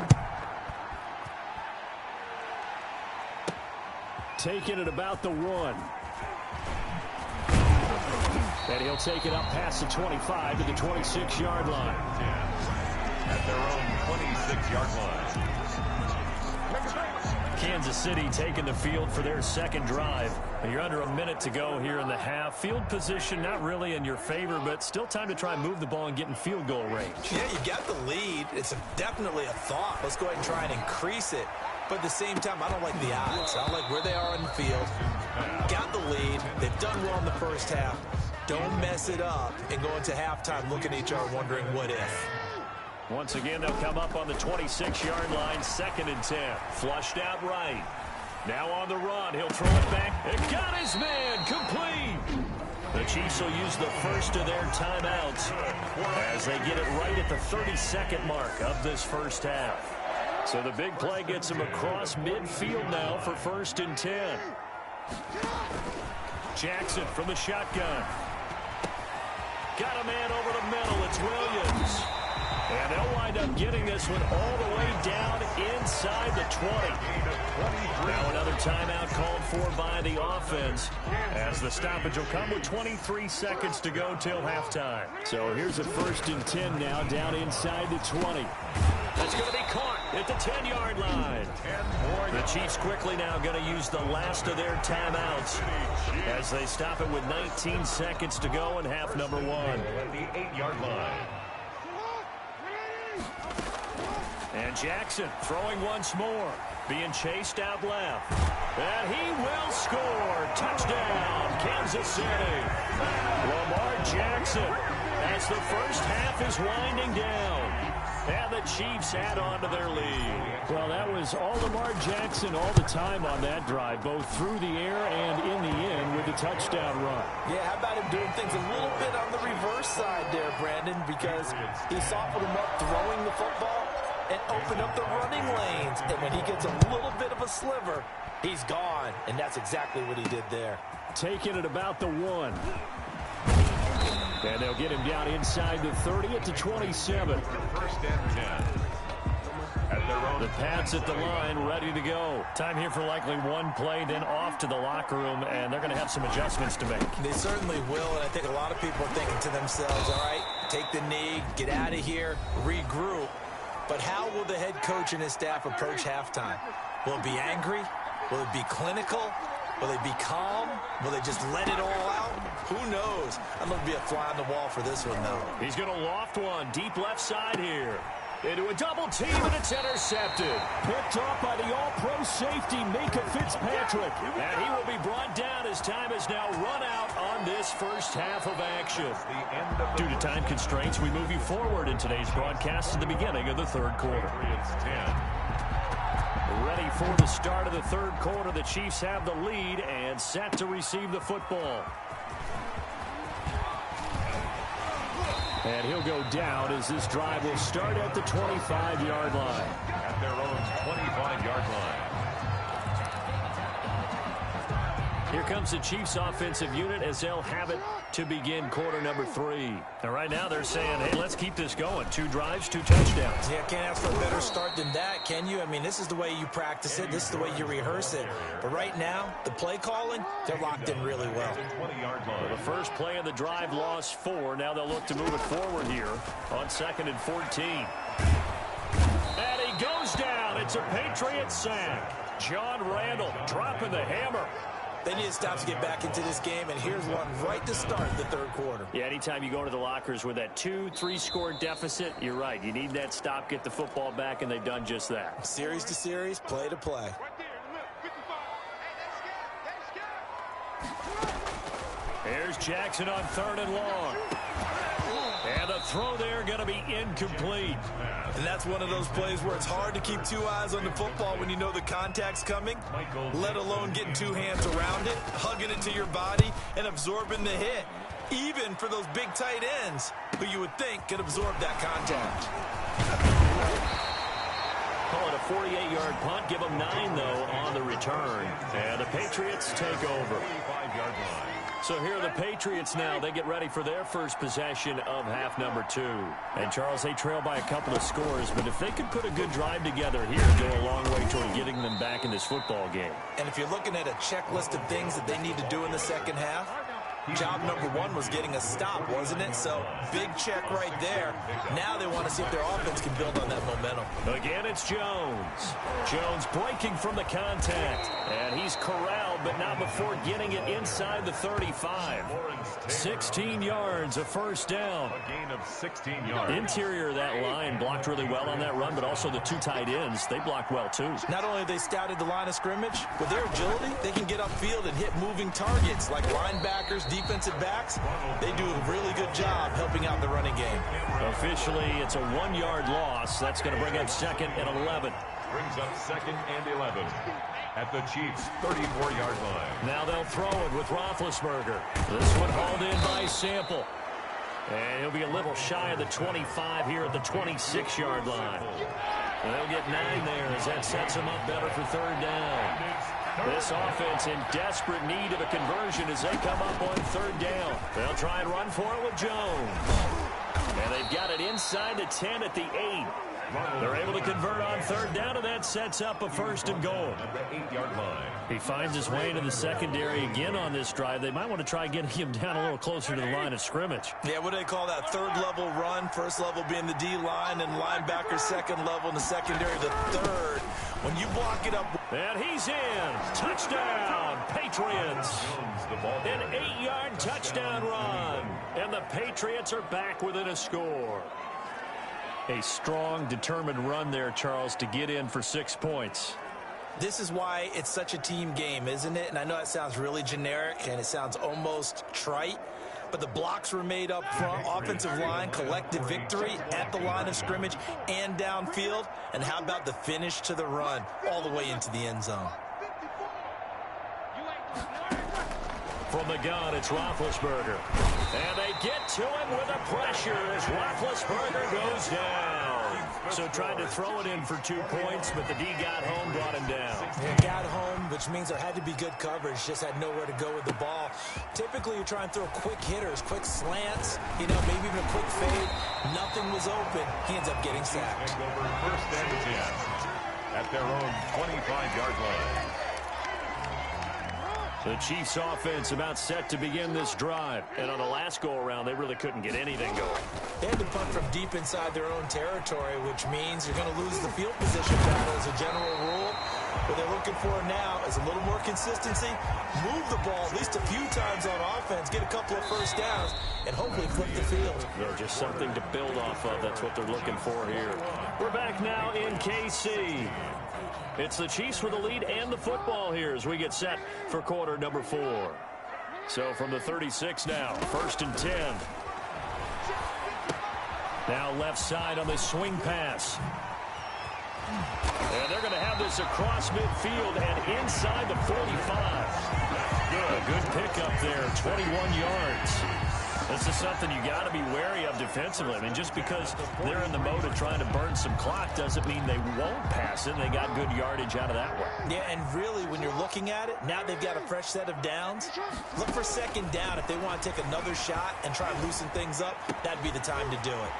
Taking it about the 1. And he'll take it up past the 25 to the 26-yard line. At their own 26-yard line. Kansas City taking the field for their second drive. You're under a minute to go here in the half. Field position not really in your favor, but still time to try and move the ball and get in field goal range. Yeah, you got the lead. It's definitely a thought. Let's go ahead and try and increase it. But at the same time, I don't like the odds. I don't like where they are on the field. Got the lead. They've done well in the first half. Don't mess it up and go into halftime looking at each other wondering what if. Once again, they'll come up on the 26-yard line, 2nd and 10. Flushed out right. Now on the run. He'll throw it back. It got his man. Complete. The Chiefs will use the first of their timeouts as they get it right at the 32nd mark of this first half. So the big play gets him across midfield now for 1st and 10. Jackson from the shotgun. Got a man over the middle. It's Williams. And they'll wind up getting this one all the way down inside the 20. Now another timeout called for by the offense as the stoppage will come with 23 seconds to go till halftime. So here's a 1st and 10 now down inside the 20. That's going to be caught at the 10-yard line. The Chiefs quickly now going to use the last of their timeouts as they stop it with 19 seconds to go in half number 1. At the 8-yard line. And Jackson throwing once more. Being chased out left. And he will score. Touchdown, Kansas City. Lamar Jackson as the first half is winding down. And the Chiefs add on to their lead. Well, that was all Lamar Jackson all the time on that drive, both through the air and in the end with the touchdown run. Yeah, how about him doing things a little bit on the reverse side there, Brandon, because he softened him up throwing the football and opened up the running lanes. And when he gets a little bit of a sliver, he's gone. And that's exactly what he did there. Taking it about the 1. And they'll get him down inside the 30 at the 27. 1st and 10. At their own. The Pats at the line, ready to go. Time here for likely one play, then off to the locker room, and they're going to have some adjustments to make. They certainly will, and I think a lot of people are thinking to themselves, all right, take the knee, get out of here, regroup. But how will the head coach and his staff approach halftime? Will it be angry? Will it be clinical? Will they be calm? Will they just let it all out? Who knows? I'm going to be a fly on the wall for this one, though. He's going to loft one deep left side here. Into a double team, and it's intercepted. Picked off by the all-pro safety, Mika Fitzpatrick. And he will be brought down as time is now run out on this first half of action. Due to time constraints, we move you forward in today's broadcast to the beginning of the third quarter. Ready for the start of the third quarter. The Chiefs have the lead and set to receive the football. And he'll go down as this drive will start at the 25-yard line. At their own 25-yard line. Here comes the Chiefs offensive unit as they'll have it to begin quarter number 3. And right now they're saying, hey, let's keep this going. 2 drives, 2 touchdowns. Yeah, can't ask for a better start than that, can you? I mean, this is the way you practice it. This is the way you rehearse it. But right now, the play calling, they're locked in really well. Well, the first play of the drive lost 4. Now they'll look to move it forward here on 2nd and 14. And he goes down. It's a Patriots sack. John Randall dropping the hammer. They need to stop to get back into this game, and here's one right to start the third quarter. Yeah, anytime you go to the lockers with that 2-3 score deficit, you're right. You need that stop, get the football back, and they've done just that. Series to series, play to play. Here's Jackson on 3rd and long. And the throw there going to be incomplete. And that's one of those plays where it's hard to keep 2 eyes on the football when you know the contact's coming, let alone getting 2 hands around it, hugging it to your body, and absorbing the hit. Even for those big tight ends who you would think could absorb that contact. Call it a 48-yard punt. Give them 9, though, on the return. And the Patriots take over. 25-yard line. So here are the Patriots now. They get ready for their first possession of half number 2. And, Charles, they trail by a couple of scores, but if they could put a good drive together here, go a long way toward getting them back in this football game. And if you're looking at a checklist of things that they need to do in the second half, Job number one was getting a stop, wasn't it? So big check right there. Now they want to see if their offense can build on that momentum. Again, it's Jones. Jones breaking from the contact. And he's corralled, but not before getting it inside the 35. 16 yards, a first down. A gain of 16 yards. Interior of that line blocked really well on that run, but also the two tight ends, they blocked well too. Not only have they scouted the line of scrimmage, with their agility, they can get upfield and hit moving targets like linebackers, defensive backs. They do a really good job helping out the running game. Officially, it's a 1-yard loss. That's going to bring up 2nd and 11. Brings up 2nd and 11 at the Chiefs' 34-yard line. Now they'll throw it with Roethlisberger. This one hauled in by Sample. And he'll be a little shy of the 25 here at the 26-yard line. And they'll get 9 there as that sets them up better for 3rd down. This offense in desperate need of a conversion as they come up on 3rd down. They'll try and run for it with Jones. And they've got it inside the 10 at the 8. They're able to convert on 3rd down, and that sets up a 1st and goal. At the 8-yard line. He finds his way into the secondary again on this drive. They might want to try getting him down a little closer to the line of scrimmage. Yeah, what do they call that? 3rd level run. 1st level being the D-line, and linebacker 2nd level, and the secondary the 3rd. When you block it up. And he's in. Touchdown, Patriots. An 8-yard touchdown run. And the Patriots are back within a score. A strong, determined run there, Charles, to get in for 6 points. This is why it's such a team game, isn't it? And I know it sounds really generic, and it sounds almost trite, but the blocks were made up front, offensive line, collective victory at the line of scrimmage and downfield. And how about the finish to the run all the way into the end zone? From the gun, it's Roethlisberger. And they get to him with a pressure as Roethlisberger goes down. So tried to throw it in for 2 points, but the D got home, brought him down. They got home, which means there had to be good coverage, just had nowhere to go with the ball. Typically, you're trying to throw quick hitters, quick slants, maybe even a quick fade. Nothing was open. He ends up getting sacked. Take over 1st and 10 at their own 25-yard line. The Chiefs offense about set to begin this drive. And on the last go-around, they really couldn't get anything going. They had to punt from deep inside their own territory, which means you're going to lose the field position battle as a general rule. What they're looking for now is a little more consistency. Move the ball at least a few times on offense, get a couple of 1st downs, and hopefully flip the field. They're just something to build off of. That's what they're looking for here. We're back now in KC. It's the Chiefs with the lead and the football here as we get set for quarter number 4. So from the 36 now, 1st and 10. Now left side on the swing pass. And they're going to have this across midfield and inside the 45. A good pickup there, 21 yards. This is something you got to be wary of defensively. I mean, just because they're in the mode of trying to burn some clock doesn't mean they won't pass it. They got good yardage out of that one. Yeah, and really, when you're looking at it, now they've got a fresh set of downs. Look for 2nd down. If they want to take another shot and try and loosen things up, that'd be the time to do it.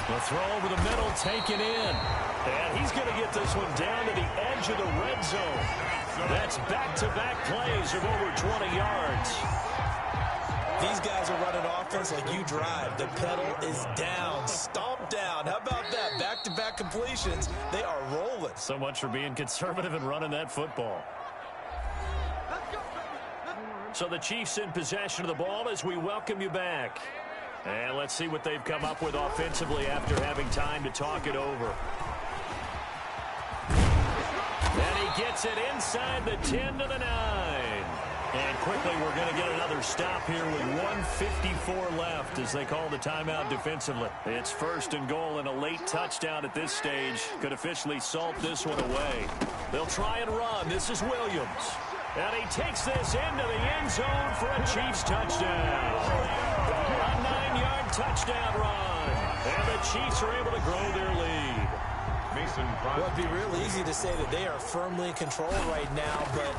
The throw over the middle, taken in. And he's going to get this one down to the edge of the red zone. That's back-to-back plays of over 20 yards. These guys are running offense like you drive. The pedal is down, stomp down. How about that? Back-to-back completions. They are rolling. So much for being conservative and running that football. So the Chiefs in possession of the ball as we welcome you back. And let's see what they've come up with offensively after having time to talk it over. And he gets it inside the 10 to the 9. And quickly, we're going to get another stop here with 1:54 left as they call the timeout defensively. It's 1st and goal, and a late touchdown at this stage could officially salt this one away. They'll try and run. This is Williams. And he takes this into the end zone for a Chiefs touchdown. A 9-yard touchdown run. And the Chiefs are able to grow their lead. Well, it'd be real easy to say that they are firmly in control right now, but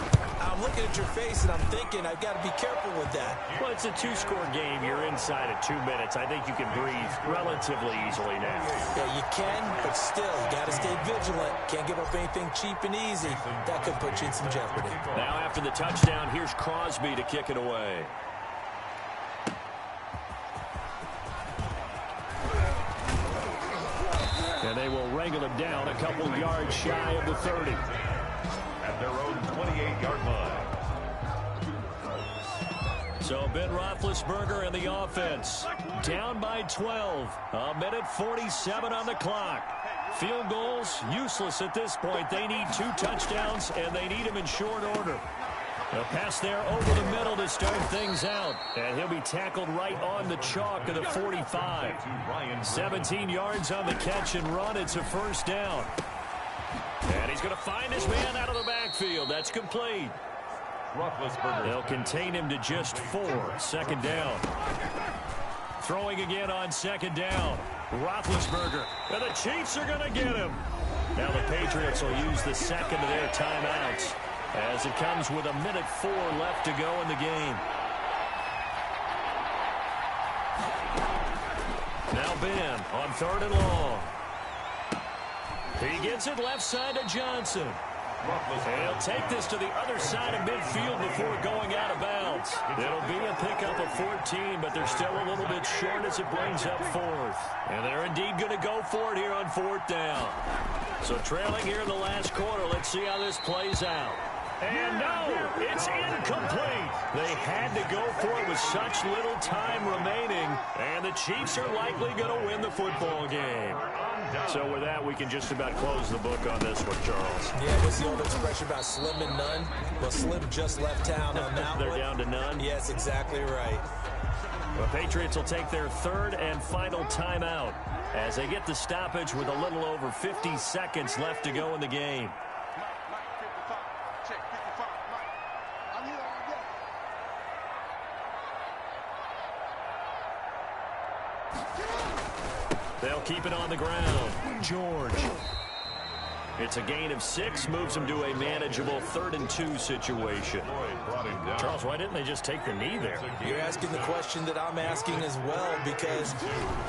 I'm looking at your face and I'm thinking I've got to be careful with that. Well, it's a 2-score game. You're inside at 2 minutes. I think you can breathe relatively easily now. Yeah, you can, but still, you got to stay vigilant. Can't give up anything cheap and easy. That could put you in some jeopardy. Now after the touchdown, here's Crosby to kick it away. will wrangle him down a couple yards shy of the 30. At their own 28-yard line. So Ben Roethlisberger and the offense down by 12. A minute 47 on the clock. Field goals useless at this point. They need 2 touchdowns, and they need them in short order. A pass there over the middle to start things out. And he'll be tackled right on the chalk of the 45. 17 yards on the catch and run. It's a first down. And he's going to find his man out of the backfield. That's complete. They'll contain him to just 4. Second down. Throwing again on second down. Roethlisberger. And the Chiefs are going to get him. Now the Patriots will use the second of their timeouts as it comes with a minute 4 left to go in the game. Now Ben on 3rd and long. He gets it left side to Johnson. And he'll take this to the other side of midfield before going out of bounds. It'll be a pickup of 14, but they're still a little bit short as it brings up 4th. And they're indeed going to go for it here on 4th down. So trailing here in the last quarter, let's see how this plays out. And no, it's incomplete. They had to go for it with such little time remaining, and the Chiefs are likely going to win the football game. So with that, we can just about close the book on this one, Charles. Yeah, what's the old expression about slim and none? Well, Slim just left town on that They're one. down to none? Yes, exactly right. The Patriots will take their 3rd and final timeout as they get the stoppage with a little over 50 seconds left to go in the game. They'll keep it on the ground. George. It's a gain of 6, moves him to a manageable 3rd and 2 situation. Charles, why didn't they just take the knee there? You're asking the question that I'm asking as well, because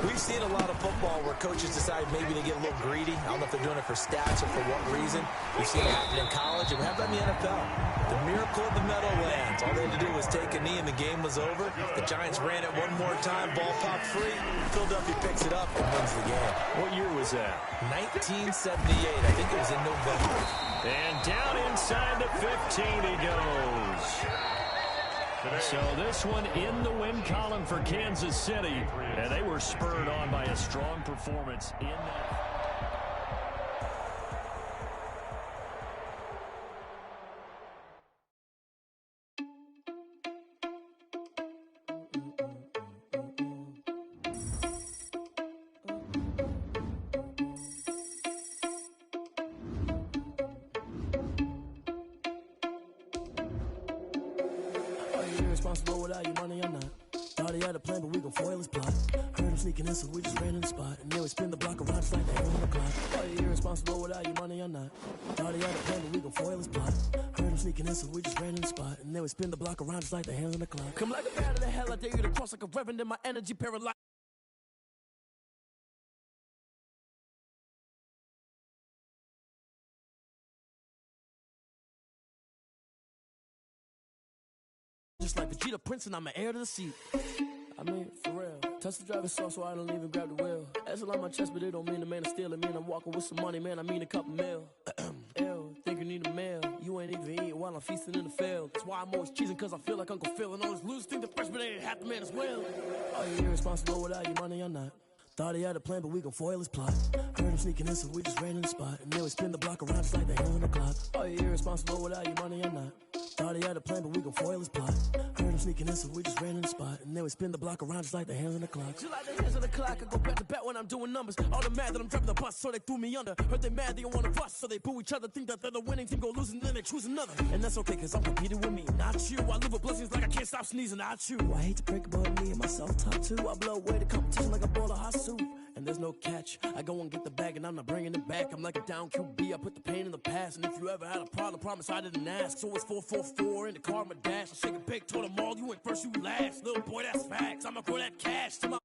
we've seen a lot of football where coaches decide maybe to get a little greedy. I don't know if they're doing it for stats or for what reason. We've seen it happen in college, and we have that in the NFL. The miracle of the Meadowlands. All they had to do was take a knee, and the game was over. The Giants ran it one more time, ball popped free. Philadelphia picks it up and wins the game. What year was that? 1978. I think it was in November. And down inside the 15 he goes. So this one in the win column for Kansas City, and they were spurred on by a strong performance in that. Responsible without your money or not. Thought he had a plan, but we gon' foil his plot. Heard him sneaking in, so we just ran in the spot. And then we spin the block around just like they on the clock. Are you irresponsible without your money or not? Thought he had a plan, but we gon' foil his plot. Heard him sneaking in, so we just ran in the spot. And then we spin the block around just like the hands on the clock. Come like a bat of the hell, I dare you to cross like a reverend in my energy paralyzed. Just like Vegeta Prince, and I'm an heir to the seat. I mean, for real. Touch the driver's sauce, so I don't even grab the wheel. That's on my chest, but it don't mean the man is stealing. Man, I'm walking with some money, man. I mean a couple mil. Ew, think you need a meal. You ain't even eating while I'm feasting in the field. That's why I'm always cheesing, cause I feel like Uncle Phil. And all those losers think the freshman ain't half the man as well. Are you irresponsible without your money or not? Thought he had a plan, but we gon' foil his plot. Heard him sneaking in, so we just ran in the spot. And then we spin the block around just like the hands on the clock. Are you irresponsible without your money or not? Thought he had a plan, but we gon' foil his plot. Heard him sneaking in, so we just ran in the spot. And then we spin the block around just like the hands on the clock. Just like the hands on the clock, I go back to back when I'm doing numbers. All the mad that I'm driving the bus, so they threw me under. Heard they mad, they don't wanna bust, so they boo each other. Think that they're the winning team, go losing, then they choose another. And that's okay, cause I'm competing with me, not you. I live with blessings like I can't stop sneezing, not you. I hate to break about me and my self-talk too. I blow away the competition like a bowl of hot soup. And there's no catch. I go and get the bag and I'm not bringing it back. I'm like a down QB. I put the pain in the past. And if you ever had a problem, promise I didn't ask. So it's 444 in the car, my dash. I shake a big, told them all, you ain't first, you last. Little boy, that's facts. I'ma throw that cash to my